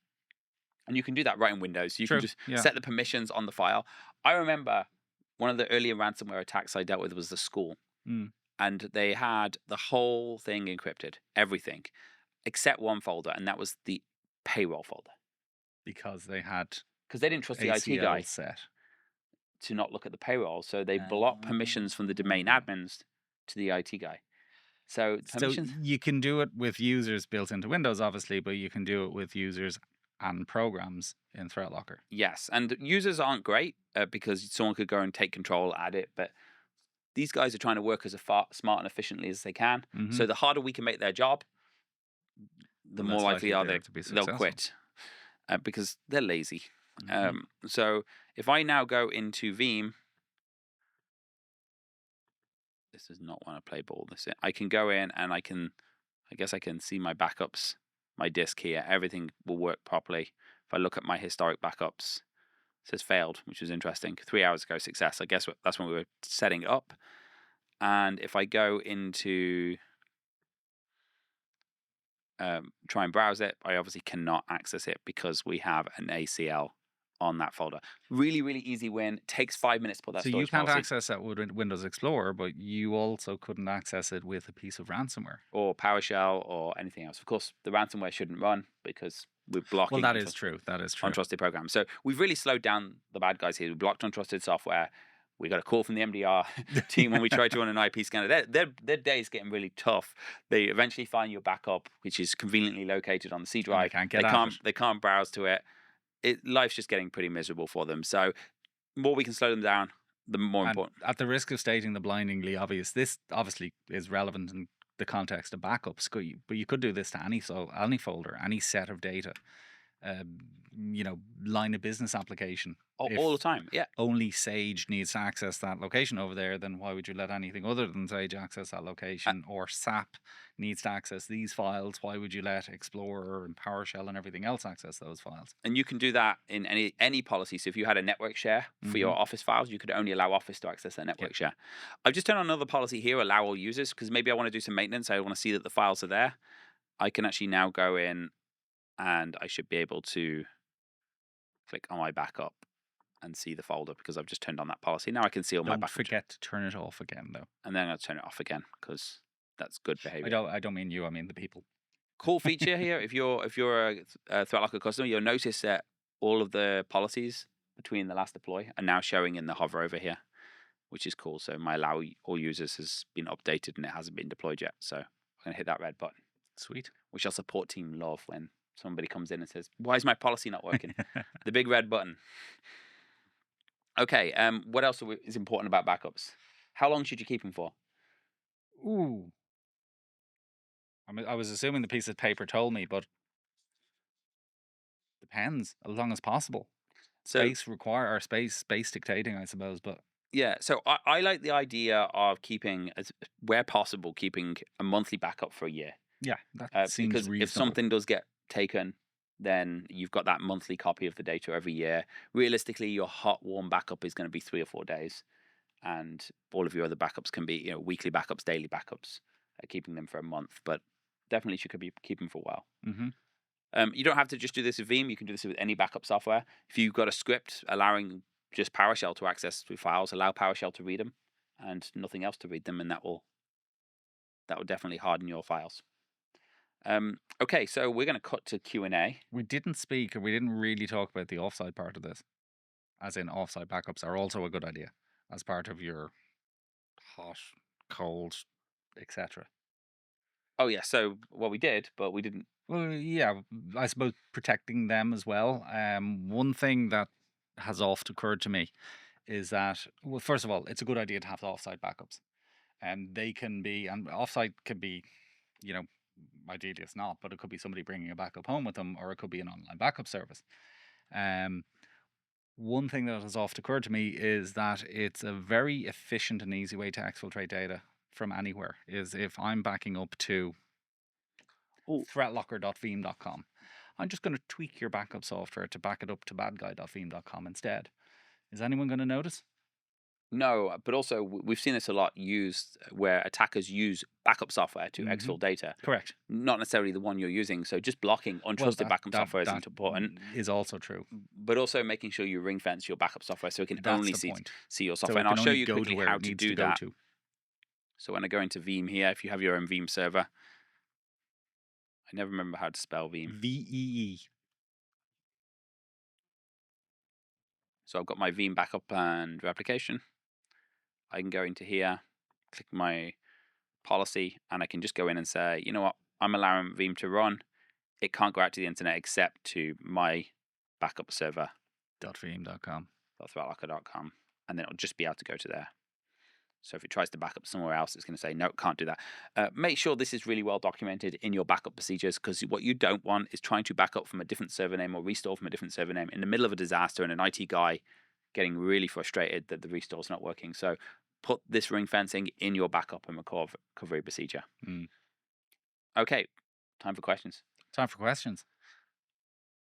And you can do that right in Windows. You True, can just yeah. set the permissions on the file. I remember one of the earlier ransomware attacks I dealt with was the school. And they had the whole thing encrypted, everything, except one folder, and that was the payroll folder. Because they had Because they didn't trust the IT ACL guy set. to not look at the payroll. So they blocked permissions from the domain admins to the IT guy. So permissions... So you can do it with users built into Windows, obviously, but you can do it with users and programs in ThreatLocker. Yes, and users aren't great because someone could go and take control, add it, but these guys are trying to work as smart and efficiently as they can. So the harder we can make their job, the more likely are they'll quit because they're lazy. So if I now go into Veeam, this does not want to play ball. I can go in and I guess I can see my backups, my disk here. Everything will work properly. If I look at my historic backups, it says failed, which was interesting. 3 hours ago, success. I guess that's when we were setting it up. And if I go into try and browse it, I obviously cannot access it because we have an ACL on that folder. Really, really easy win. Takes 5 minutes to put that So storage you can't policy. access that with Windows Explorer, but you also couldn't access it with a piece of ransomware. Or PowerShell or anything else. Of course, the ransomware shouldn't run because we're blocking... Well, that is true. Untrusted programs. So we've really slowed down the bad guys here. We blocked untrusted software. We got a call from the MDR team when we tried to run an IP scanner. Their day is getting really tough. They eventually find your backup, which is conveniently located on the C drive. They can't browse to it. Life's just getting pretty miserable for them. So the more we can slow them down, the more important. At the risk of stating the blindingly obvious, this obviously is relevant in the context of backups, but you could do this to any folder, any set of data. line of business application. All the time. Yeah. Only Sage needs to access that location over there, then why would you let anything other than Sage access that location? Or SAP needs to access these files. Why would you let Explorer and PowerShell and everything else access those files? And you can do that in any policy. So if you had a network share for your Office files, you could only allow Office to access that network share. I've just turned on another policy here, allow all users, because maybe I want to do some maintenance. I want to see that the files are there. I can actually now go in and I should be able to click on my backup and see the folder because I've just turned on that policy. Now I can see all my backup. Don't forget to turn it off again, though. And then I'll turn it off again because that's good behavior. I don't mean you, I mean the people. Cool feature here. If you're a ThreatLocker customer, you'll notice that all of the policies between the last deploy are now showing in the hover over here, which is cool. So my allow all users has been updated and it hasn't been deployed yet. So I'm going to hit that red button. Sweet. Which our support team love when somebody comes in and says, why is my policy not working? The big red button. Okay, what else is important about backups? How long should you keep them for? Ooh. I was assuming the piece of paper told me, but depends. As long as possible. So, space dictating, I suppose. But yeah, so I like the idea of keeping, where possible, keeping a monthly backup for a year. Yeah, that seems because reasonable. If something does get taken, then you've got that monthly copy of the data every year. Realistically, your hot, warm backup is going to be 3 or 4 days. And all of your other backups can be, weekly backups, daily backups, keeping them for a month. But definitely you could be keeping them for a while. Mm-hmm. You don't have to just do this with Veeam. You can do this with any backup software. If you've got a script allowing just PowerShell to access through files, allow PowerShell to read them and nothing else to read them, and that will definitely harden your files. Okay, so we're going to cut to Q&A. We didn't really talk about the offsite part of this, as in offsite backups are also a good idea as part of your hot, cold, etc. Oh yeah, so we did, but we didn't. Well, yeah, I suppose protecting them as well. One thing that has oft occurred to me is that, well, first of all, it's a good idea to have the offsite backups, and offsite can be, ideally it's not, but it could be somebody bringing a backup home with them, or it could be an online backup service. One thing that has oft occurred to me is that it's a very efficient and easy way to exfiltrate data from anywhere. Is if I'm backing up to ThreatLocker.veeam.com, I'm just going to tweak your backup software to back it up to badguy.veeam.com instead. Is anyone going to notice? No, but also we've seen this a lot used where attackers use backup software to exfil data. Correct. Not necessarily the one you're using. So just blocking untrusted backup software is important. Is also true. But also making sure you ring fence your backup software so it can only see your software. So and I'll show you quickly how to do that. So when I go into Veeam here, if you have your own Veeam server, I never remember how to spell Veeam. VEE. So I've got my Veeam backup and replication. I can go into here, click my policy, and I can just go in and say, you know what, I'm allowing Veeam to run. It can't go out to the internet except to my backup server. .veeam.com. .threatlocker.com. And then it'll just be able to go to there. So if it tries to back up somewhere else, it's going to say, no, can't do that. Make sure this is really well documented in your backup procedures, because what you don't want is trying to back up from a different server name or restore from a different server name in the middle of a disaster and an IT guy getting really frustrated that the restore is not working. So put this ring fencing in your backup and recovery procedure. Okay, time for questions. Time for questions.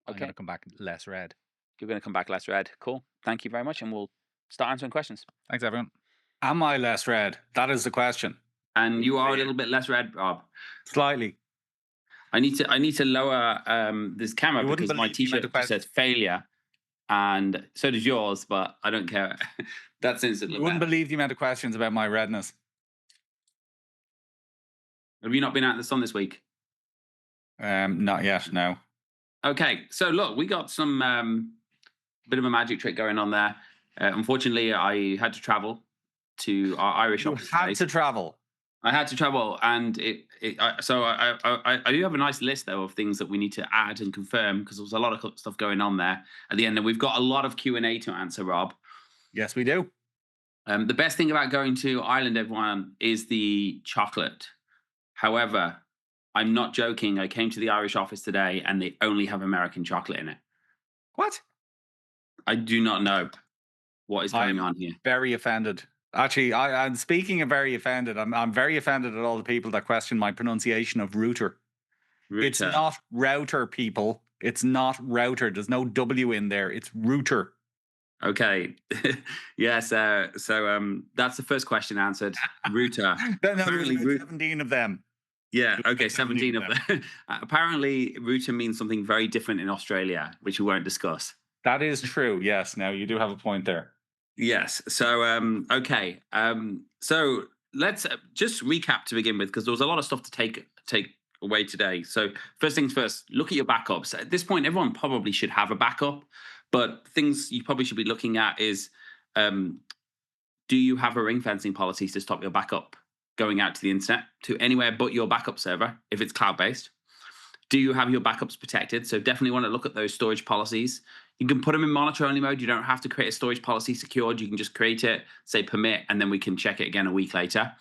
Okay. I'm going to come back less red. You're going to come back less red. Cool. Thank you very much. And we'll start answering questions. Thanks, everyone. Am I less red? That is the question. And you are a little bit less red, Rob. Slightly. I need to lower this camera because my t-shirt says failure, and so does yours, but I don't care. That's instantly. You wouldn't believe the amount of questions about my redness. Have you not been out in the sun this week? Not yet, no. Okay, so look, we got some bit of a magic trick going on there. Unfortunately, I had to travel to our Irish office. You had to travel. I had to travel, and so I do have a nice list though of things that we need to add and confirm, because there was a lot of stuff going on there at the end, and we've got a lot of Q&A to answer, Rob. Yes, we do. The best thing about going to Ireland, everyone, is the chocolate. However, I'm not joking. I came to the Irish office today and they only have American chocolate in it. What? I do not know what is going on here. Very offended. Actually, I'm speaking of very offended. I'm very offended at all the people that question my pronunciation of router. It's Router. not router, people. It's not router. There's no W in there. It's router. Okay. Yes. So that's the first question answered. Router. No, there's Apparently, like 17 of them. yeah. There's Okay. like 17 of them. Apparently, router means something very different in Australia, which we won't discuss. That is true. Yes. Now you do have a point there. Yes. So okay. So let's just recap to begin with, because there was a lot of stuff to take away today. So first things first, look at your backups. At this point, everyone probably should have a backup, but things you probably should be looking at is, do you have a ring fencing policy to stop your backup going out to the internet to anywhere but your backup server if it's cloud based? Do you have your backups protected? So definitely want to look at those storage policies. You can put them in monitor only mode. You don't have to create a storage policy secured. You can just create it, say permit, and then we can check it again a week later.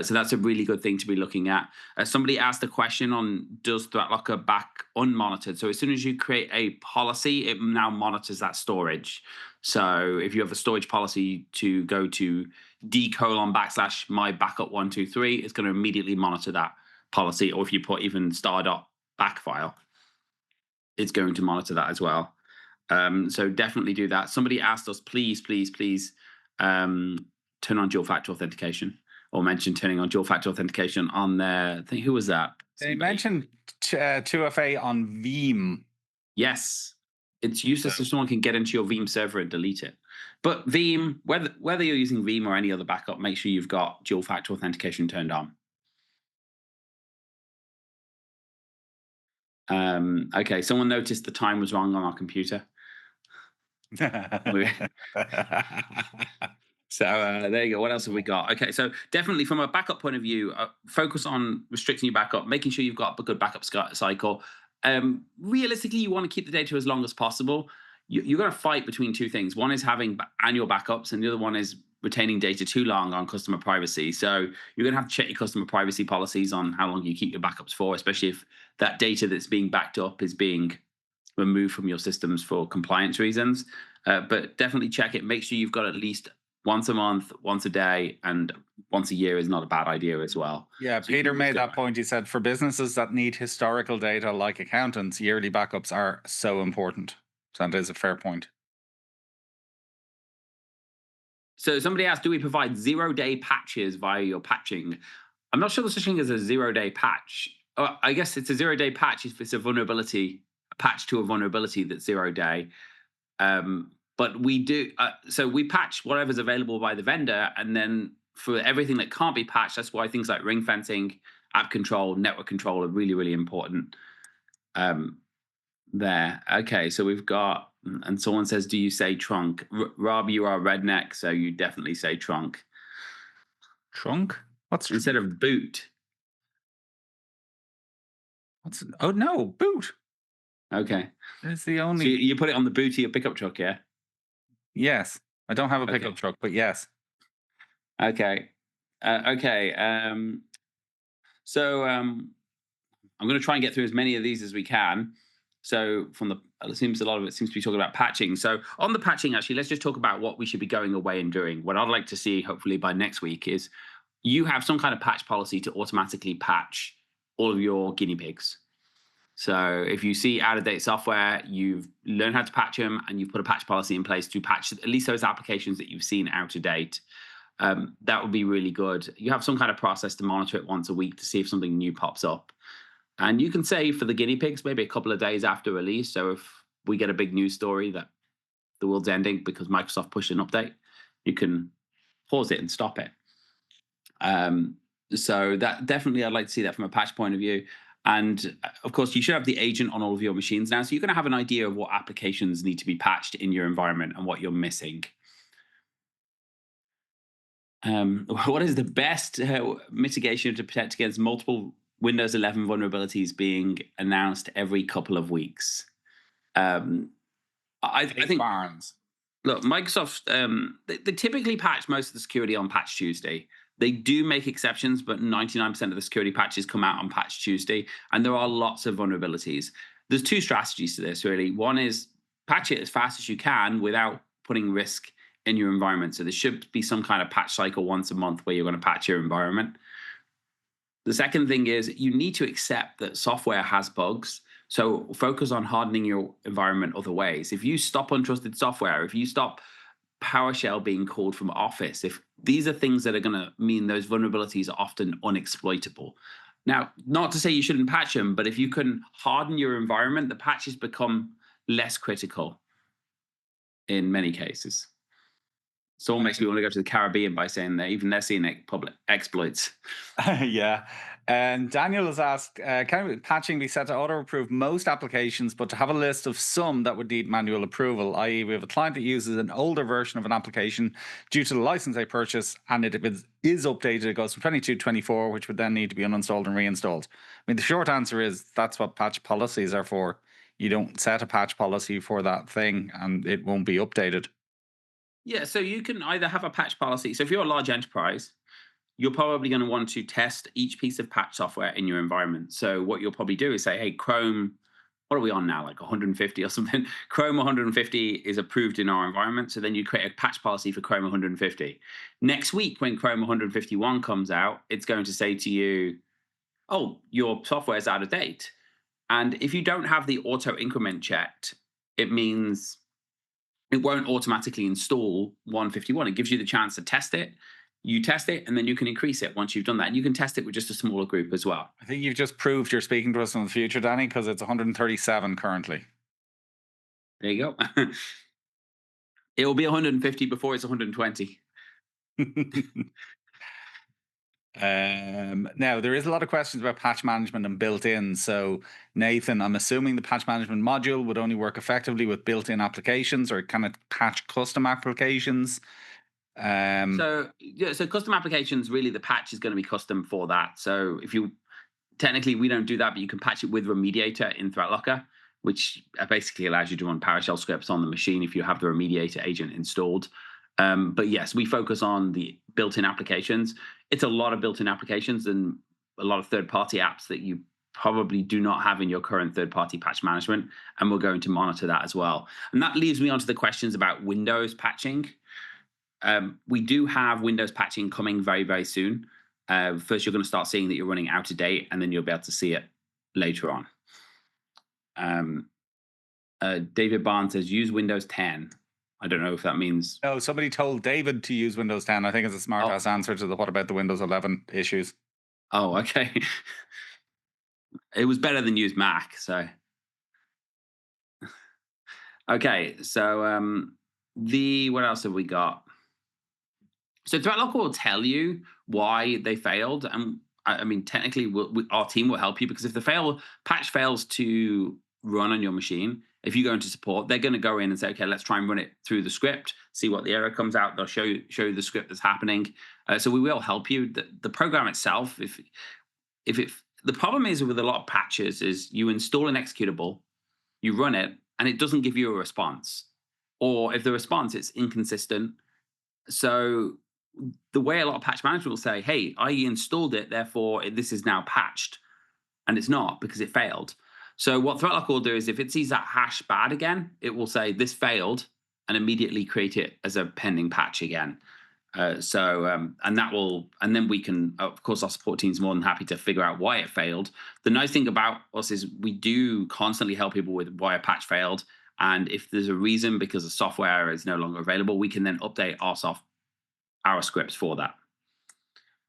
So that's a really good thing to be looking at. Somebody asked a question on, does ThreatLocker back unmonitored? So as soon as you create a policy, it now monitors that storage. So if you have a storage policy to go to d:/my backup 123, it's going to immediately monitor that policy. Or if you put even star.back file, it's going to monitor that as well. So definitely do that. Somebody asked us, please turn on dual factor authentication, or mention turning on dual factor authentication on their thing. Who was that? They mentioned 2FA on Veeam. Yes. It's useless if someone can get into your Veeam server and delete it. But Veeam, whether you're using Veeam or any other backup, make sure you've got dual factor authentication turned on. Okay, someone noticed the time was wrong on our computer. So there you go. What else have we got? Okay, so definitely from a backup point of view, focus on restricting your backup, making sure you've got a good backup cycle. Realistically, you want to keep the data as long as possible. You're going to fight between two things. One is having annual backups, and the other one is retaining data too long on customer privacy. So you're going to have to check your customer privacy policies on how long you keep your backups for, especially if that data that's being backed up is being removed from your systems for compliance reasons. But definitely check it. Make sure you've got at least once a month, once a day, and once a year is not a bad idea as well. Yeah, so Peter made that point. He said, for businesses that need historical data like accountants, yearly backups are so important. So that is a fair point. So somebody asked, do we provide 0-day patches via your patching? I'm not sure there's such thing as a 0-day patch. I guess it's a 0-day patch if it's a vulnerability, a patch to a vulnerability that's 0-day. But we do, so we patch whatever's available by the vendor, and then for everything that can't be patched, that's why things like ring fencing, app control, network control are really, really important there. Okay, so we've got, and someone says, do you say trunk? Rob, you are a redneck, so you definitely say trunk. Trunk? What's instead of boot? What's, oh no, boot. Okay. It's the only. So you put it on the boot of your pickup truck, yeah? Yes. I don't have a pickup truck, but yes. Okay. Okay. So I'm going to try and get through as many of these as we can. So from the, it seems a lot of it seems to be talking about patching. So on the patching, actually, let's just talk about what we should be going away and doing. What I'd like to see, hopefully by next week, is you have some kind of patch policy to automatically patch all of your guinea pigs. So if you see out-of-date software, you've learned how to patch them, and you've put a patch policy in place to patch at least those applications that you've seen out of date. That would be really good. You have some kind of process to monitor it once a week to see if something new pops up. And you can say for the guinea pigs, maybe a couple of days after release. So if we get a big news story that the world's ending because Microsoft pushed an update, you can pause it and stop it. So that definitely, I'd like to see that from a patch point of view. And of course, you should have the agent on all of your machines now. So you're going to have an idea of what applications need to be patched in your environment and what you're missing. What is the best mitigation to protect against multiple Windows 11 vulnerabilities being announced every couple of weeks? I think Barnes. Look, Microsoft, they typically patch most of the security on Patch Tuesday. They do make exceptions, but 99% of the security patches come out on Patch Tuesday, and there are lots of vulnerabilities. There's two strategies to this, really. One is patch it as fast as you can without putting risk in your environment. So there should be some kind of patch cycle once a month where you're going to patch your environment. The second thing is you need to accept that software has bugs. So focus on hardening your environment other ways. If you stop untrusted software, if you stop PowerShell being called from Office, if these are things that are going to mean those vulnerabilities are often unexploitable. Now, not to say you shouldn't patch them, but if you can harden your environment, the patches become less critical in many cases. So it makes me want to go to the Caribbean by saying that even they're seeing public exploits. Yeah. And Daniel has asked, can patching be set to auto-approve most applications, but to have a list of some that would need manual approval, i.e. we have a client that uses an older version of an application due to the license they purchase, and it is updated, it goes from 22 to 24, which would then need to be uninstalled and reinstalled. I mean, the short answer is that's what patch policies are for. You don't set a patch policy for that thing, and it won't be updated. Yeah, so you can either have a patch policy. So if you're a large enterprise, you're probably going to want to test each piece of patch software in your environment. So what you'll probably do is say, hey, Chrome, what are we on now? Like 150 or something? Chrome 150 is approved in our environment. So then you create a patch policy for Chrome 150. Next week, when Chrome 151 comes out, it's going to say to you, oh, your software is out of date. And if you don't have the auto increment checked, it means it won't automatically install 151. It gives you the chance to test it. You test it, and then you can increase it once you've done that. And you can test it with just a smaller group as well. I think you've just proved you're speaking to us in the future, Danny, because it's 137 currently. There you go. It will be 150 before it's 120. Now, there is a lot of questions about patch management and built-in. So, Nathan, I'm assuming the patch management module would only work effectively with built-in applications, or can it patch custom applications? So custom applications, really, the patch is going to be custom for that. So if you technically we don't do that, but you can patch it with Remediator in ThreatLocker, which basically allows you to run PowerShell scripts on the machine if you have the Remediator agent installed. But yes, we focus on the built-in applications. It's a lot of built-in applications and a lot of third-party apps that you probably do not have in your current third-party patch management, and we're going to monitor that as well. And that leads me on to the questions about Windows patching. We do have Windows patching coming very, very soon. First, you're going to start seeing that you're running out of date, and then you'll be able to see it later on. David Barnes says, use Windows 10. I don't know if that means... No, somebody told David to use Windows 10. I think it's a smart-ass answer to the what about the Windows 11 issues. Oh, okay. It was better than use Mac, so... Okay, so what else have we got? So ThreatLocker will tell you why they failed, and I mean, technically, our team will help you, because if the patch fails to run on your machine, if you go into support, they're going to go in and say, okay, let's try and run it through the script, see what the error comes out. They'll show you the script that's happening. So we will help you. The program itself, the problem is with a lot of patches is you install an executable, you run it, and it doesn't give you a response, or if the response is inconsistent. So the way a lot of patch management will say, hey, I installed it, therefore this is now patched. And it's not, because it failed. So what ThreatLocker will do is if it sees that hash bad again, it will say this failed and immediately create it as a pending patch again. And then we can, of course, our support team's more than happy to figure out why it failed. The nice thing about us is we do constantly help people with why a patch failed. And if there's a reason because the software is no longer available, we can then update our scripts for that.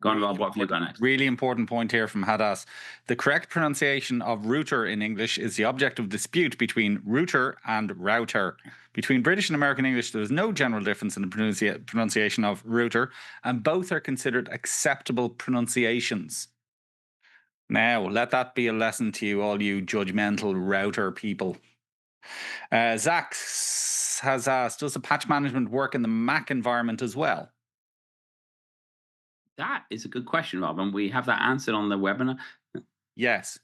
Go on, Rob, what have you got next? Really important point here from Hadass. The correct pronunciation of router in English is the object of dispute between router and router. Between British and American English, there is no general difference in the pronunciation of router, and both are considered acceptable pronunciations. Now, let that be a lesson to you, all you judgmental router people. Zach has asked, does the patch management work in the Mac environment as well? That is a good question, Rob, and we have that answered on the webinar. Yes.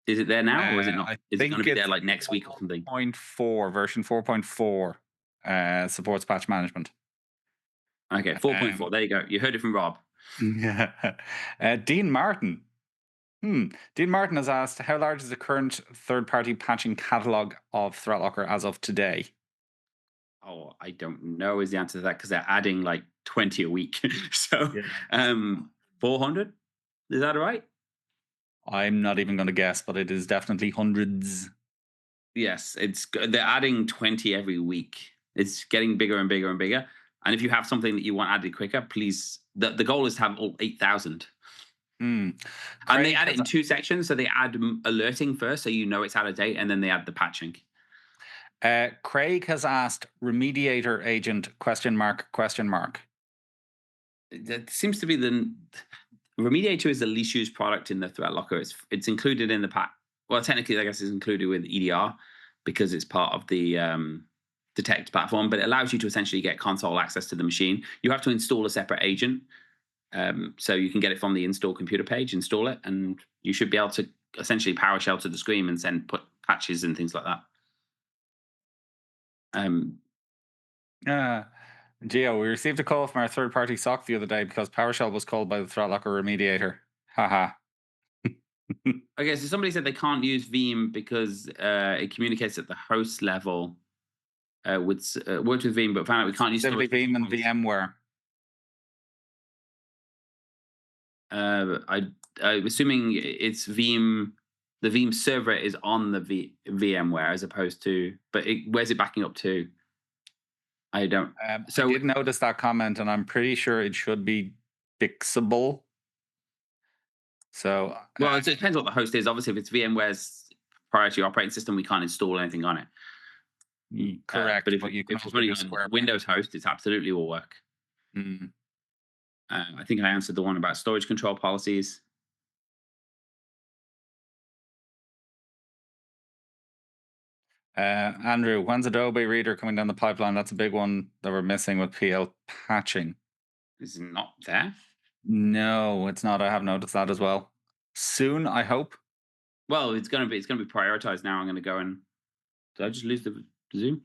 Is it there now, or is it not? Is it going to be there like next week or something? Version 4.4 supports patch management. Okay, 4.4. There you go. You heard it from Rob. Yeah. Dean Martin. Dean Martin has asked, how large is the current third-party patching catalog of ThreatLocker as of today? Oh, I don't know is the answer to that because they're adding like 20 a week. So, Yeah. 400? Is that right? I'm not even going to guess, but it is definitely hundreds. Yes, they're adding 20 every week. It's getting bigger and bigger and bigger. And if you have something that you want added quicker, please. The goal is to have all 8,000. Hmm. And they Craig add it has, in two sections. So they add alerting first, so you know it's out of date, and then they add the patching. Craig has asked, remediator agent, question mark, question mark. That seems to be the Remediator is the least used product in the ThreatLocker. It's included in the pack. Well, technically, I guess it's included with EDR because it's part of the Detect platform, but it allows you to essentially get console access to the machine. You have to install a separate agent. So you can get it from the install computer page, install it, and you should be able to essentially PowerShell to the screen and put patches and things like that. Gio, we received a call from our third-party SOC the other day because PowerShell was called by the ThreatLocker remediator. Haha. Okay, so somebody said they can't use Veeam because it communicates at the host level. Worked with Veeam, but found out we can't use Specifically storage Veeam and controls. VMware. I'm assuming it's Veeam. The Veeam server is on the VMware as opposed to, but where's it backing up to? I don't. I did notice that comment, and I'm pretty sure it should be fixable. So, well, it depends what the host is. Obviously, if it's VMware's proprietary operating system, we can't install anything on it. correct. But if you can it's also running do on Square. Windows host, it absolutely will work. I think I answered the one about storage control policies. Andrew, when's Adobe Reader coming down the pipeline? That's a big one that we're missing with PL patching. Is it not there? No, it's not. I have noticed that as well. Soon, I hope. Well, it's gonna be prioritized now. I'm gonna go and did I just lose the Zoom?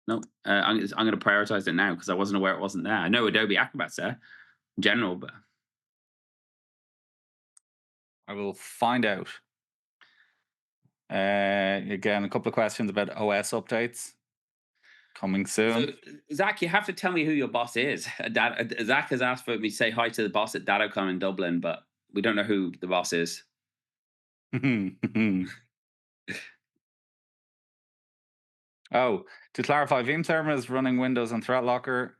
No, I'm going to prioritize it now because I wasn't aware it wasn't there. I know Adobe Acrobat's there in general, but I will find out. Again, a couple of questions about OS updates coming soon. So, Zach, you have to tell me who your boss is. Zach has asked for me to say hi to the boss at Datacom in Dublin, but we don't know who the boss is. Oh, to clarify, Veeam Server is running Windows and ThreatLocker.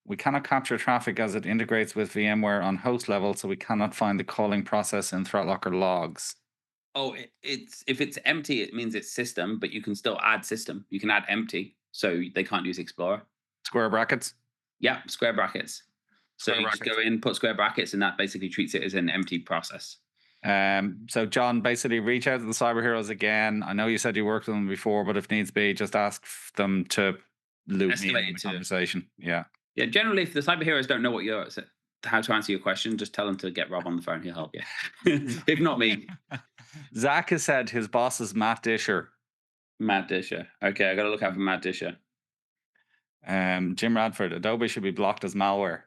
We cannot capture traffic as it integrates with VMware on host level, so we cannot find the calling process in ThreatLocker logs. Oh, if it's empty, it means it's system, but you can still add system. You can add empty, so they can't use Explorer. Square brackets? Yeah, square brackets. So Square you just brackets. go in, put square brackets, and that basically treats it as an empty process. So John, basically reach out to the cyber heroes again. I know you said you worked with them before, but if needs be, just ask them to loop me in the conversation. Yeah. Yeah, generally, if the cyber heroes don't know how to answer your question, just tell them to get Rob on the phone. He'll help you. If not me. Zach has said his boss is Matt Disher. Matt Disher. Okay, I got to look out for Matt Disher. Jim Radford, Adobe should be blocked as malware.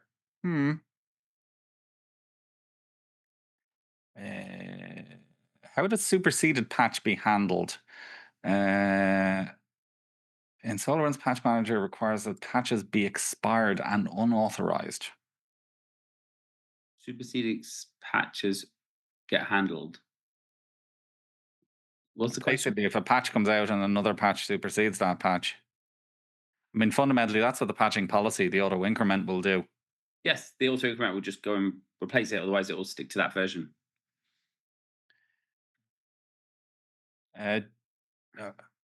How does superseded patch be handled? In SolarWinds Patch Manager requires that patches be expired and unauthorized. Superseded patches get handled. What's the question? Basically, if a patch comes out and another patch supersedes that patch. I mean, fundamentally, that's what the patching policy, the auto increment, will do. Yes, the auto increment will just go and replace it. Otherwise, it will stick to that version.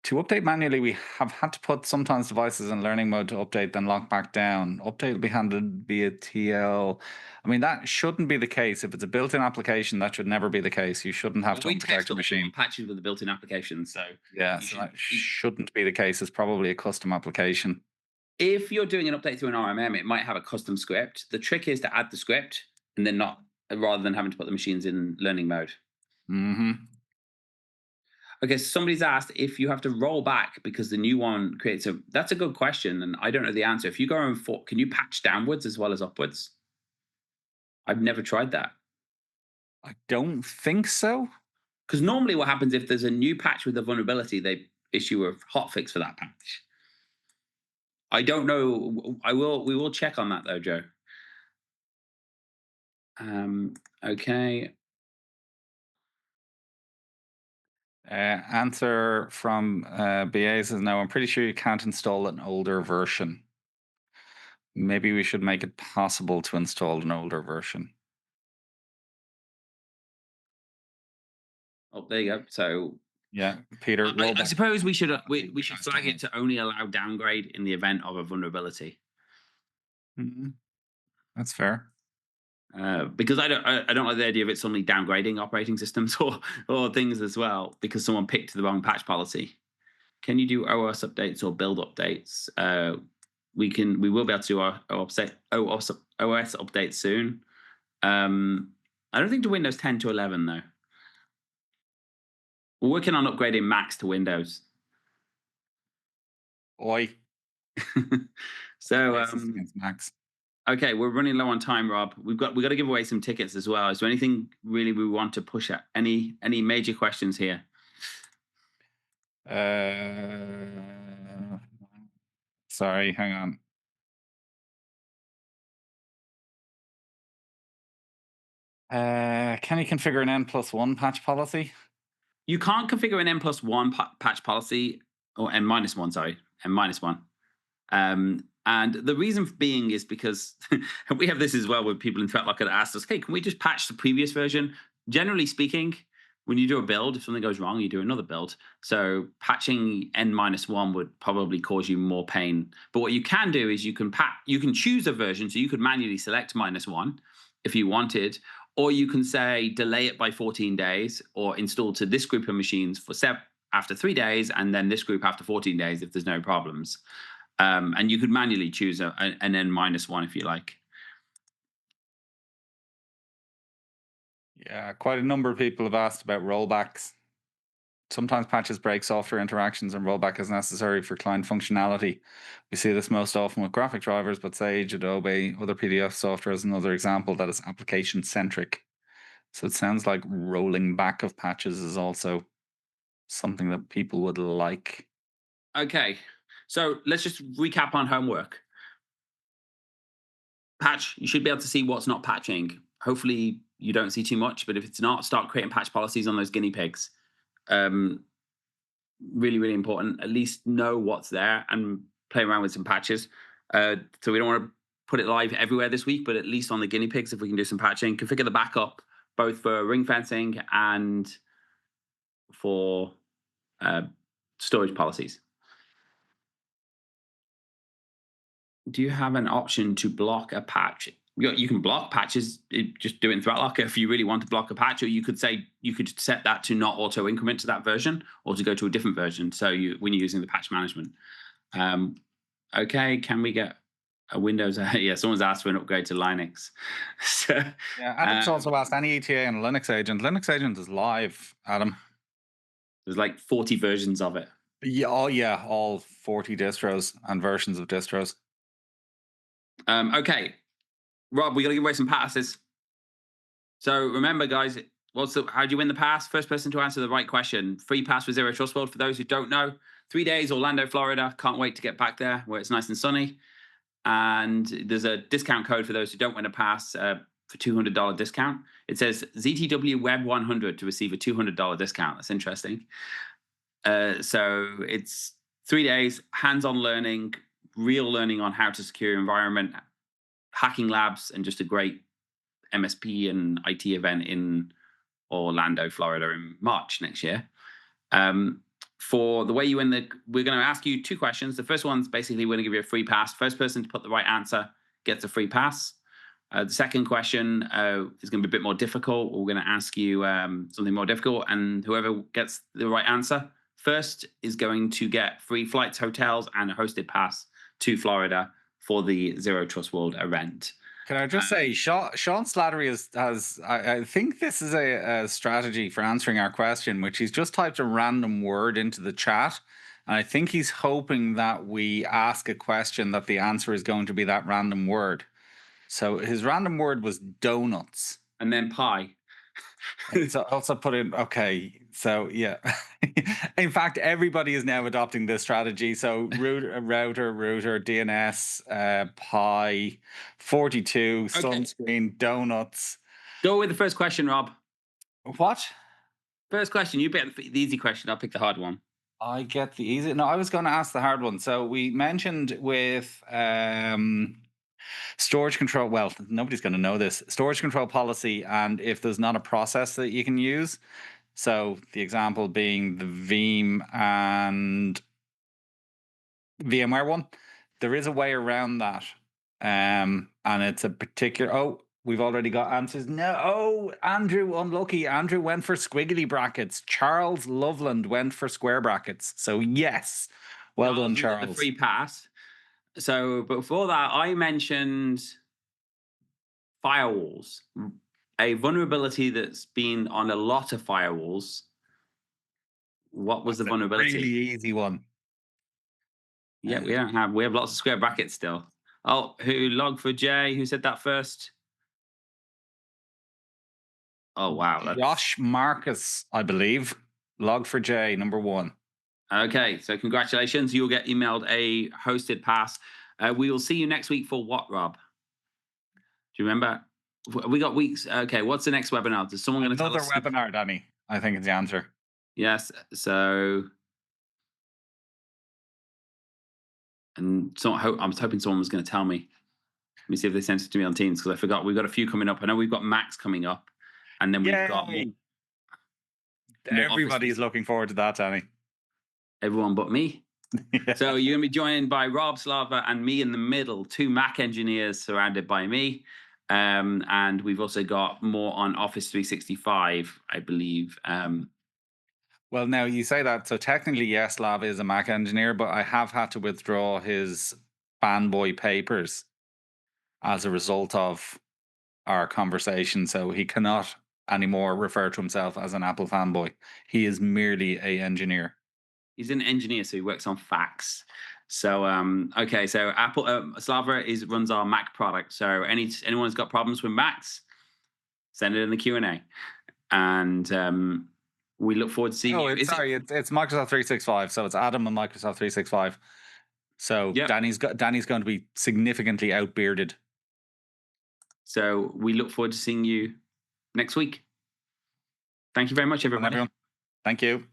To update manually, we have had to put sometimes devices in learning mode to update, then lock back down. Update will be handled via TL. I mean, that shouldn't be the case. If it's a built-in application, that should never be the case. You shouldn't have to unprotect your machine. Patches with a built-in application, so yeah, so that shouldn't be the case. It's probably a custom application. If you're doing an update through an RMM, it might have a custom script. The trick is to add the script and then rather than having to put the machines in learning mode. Okay, so somebody's asked if you have to roll back because the new one that's a good question, and I don't know the answer. If you go can you patch downwards as well as upwards? I've never tried that. I don't think so. Because normally what happens if there's a new patch with a vulnerability, they issue a hotfix for that patch. I don't know. We will check on that though, Joe. Okay. Answer from BA says, no, I'm pretty sure you can't install an older version. Maybe we should make it possible to install an older version. Oh, there you go. So Yeah, Peter. I suppose we should flag it to only allow downgrade in the event of a vulnerability. That's fair. Because I don't like the idea of it suddenly downgrading operating systems or things as well because someone picked the wrong patch policy. Can you do OS updates or build updates? We will be able to do our OS updates soon. I don't think to Windows 10 to 11 though. We're working on upgrading Macs to Windows. Oi. So against Macs. okay, we're running low on time, Rob. We've got to give away some tickets as well. Is there anything really we want to push at? Any major questions here? Sorry, hang on. Can you configure an N+1 patch policy? You can't configure an N+1 patch policy, or N-1, sorry, N-1. And the reason being is because we have this as well with people in ThreatLocker that asked us, hey, can we just patch the previous version? Generally speaking, when you do a build, if something goes wrong, you do another build. So patching N-1 would probably cause you more pain. But what you can do is you can choose a version. So you could manually select -1 if you wanted, or you can say delay it by 14 days or install to this group of machines for after 3 days and then this group after 14 days if there's no problems. And you could manually choose an N-1 if you like. Yeah, quite a number of people have asked about rollbacks. Sometimes patches break software interactions and rollback is necessary for client functionality. We see this most often with graphic drivers, but Sage, Adobe, other PDF software is another example that is application-centric. So it sounds like rolling back of patches is also something that people would like. Okay, so let's just recap on homework. Patch, you should be able to see what's not patching. Hopefully you don't see too much, but if it's not, start creating patch policies on those guinea pigs. Really, really important. At least know what's there and play around with some patches. So we don't want to put it live everywhere this week, but at least on the guinea pigs, if we can do some patching, configure the backup, both for ring fencing and for storage policies. Do you have an option to block a patch? You can block patches. Just do it in ThreatLocker if you really want to block a patch, or you could set that to not auto increment to that version, or to go to a different version. So when you're using the patch management. Okay, can we get a Windows? Yeah, someone's asked for an upgrade to Linux. So, yeah, Adam's also asked any ETA and Linux agent. Linux agent is live, Adam. There's like 40 versions of it. Yeah, all 40 distros and versions of distros. Okay, Rob, we got to give away some passes. So remember, guys, how do you win the pass? First person to answer the right question. Free pass for Zero Trust World for those who don't know. 3 days, Orlando, Florida. Can't wait to get back there where it's nice and sunny. And there's a discount code for those who don't win a pass for $200 discount. It says ZTW Web 100 to receive a $200 discount. That's interesting. So it's 3 days, hands-on learning, real learning on how to secure your environment, hacking labs, and just a great MSP and IT event in Orlando, Florida in March next year. For the way you win we're going to ask you 2 questions. The first one's basically we're going to give you a free pass. First person to put the right answer gets a free pass. The second question is going to be a bit more difficult. We're going to ask you something more difficult, and whoever gets the right answer first is going to get free flights, hotels, and a hosted pass to Florida for the Zero Trust World event. Can I just say, Sean Slattery has I think this is a strategy for answering our question, which he's just typed a random word into the chat. And I think he's hoping that we ask a question that the answer is going to be that random word. So his random word was donuts. And then pie. So also put in, okay, so yeah. In fact, everybody is now adopting this strategy. So router, DNS, pi, 42, sunscreen, donuts. Go with the first question, Rob. What? First question. You pick the easy question. I'll pick the hard one. I get the easy. No, I was going to ask the hard one. So we mentioned with storage control. Well, nobody's going to know this. Storage control policy, and if there's not a process that you can use. So the example being the Veeam and VMware one. There is a way around that. And it's a particular. Oh, we've already got answers. No, oh, Andrew, unlucky. Andrew went for squiggly brackets. Charles Loveland went for square brackets. So yes, well done, Charles. The free pass. So before that, I mentioned firewalls, a vulnerability that's been on a lot of firewalls. What was the vulnerability? Really easy one. Yeah, we have lots of square brackets still. Oh, who Log4j? Who said that first? Oh wow, Josh Marcus, I believe. Log4j number 1. Okay, so congratulations. You'll get emailed a hosted pass. We will see you next week for what, Rob? Do you remember? We got weeks. Okay, what's the next webinar? Is someone going to tell us? Another webinar, Danny. I think it's the answer. Yes. So, and so I was hoping someone was going to tell me. Let me see if they sent it to me on Teams, because I forgot. We've got a few coming up. I know we've got Max coming up, and then we've got more. Everybody's looking forward to that, Danny. Everyone but me. Yeah. So you're going to be joined by Rob, Slava, and me in the middle, 2 Mac engineers surrounded by me. And we've also got more on Office 365, I believe. Well, now you say that, so technically, yes, Slav is a Mac engineer, but I have had to withdraw his fanboy papers as a result of our conversation. So he cannot anymore refer to himself as an Apple fanboy. He is merely an engineer. He's an engineer, so he works on fax. So okay, so Apple Slava runs our Mac product. So anyone who's got problems with Macs, send it in the Q&A, and we look forward to seeing you. It's Microsoft 365, so it's Adam and Microsoft 365. So yep. Danny's going to be significantly outbearded. So we look forward to seeing you next week. Thank you very much, everyone. Thank you.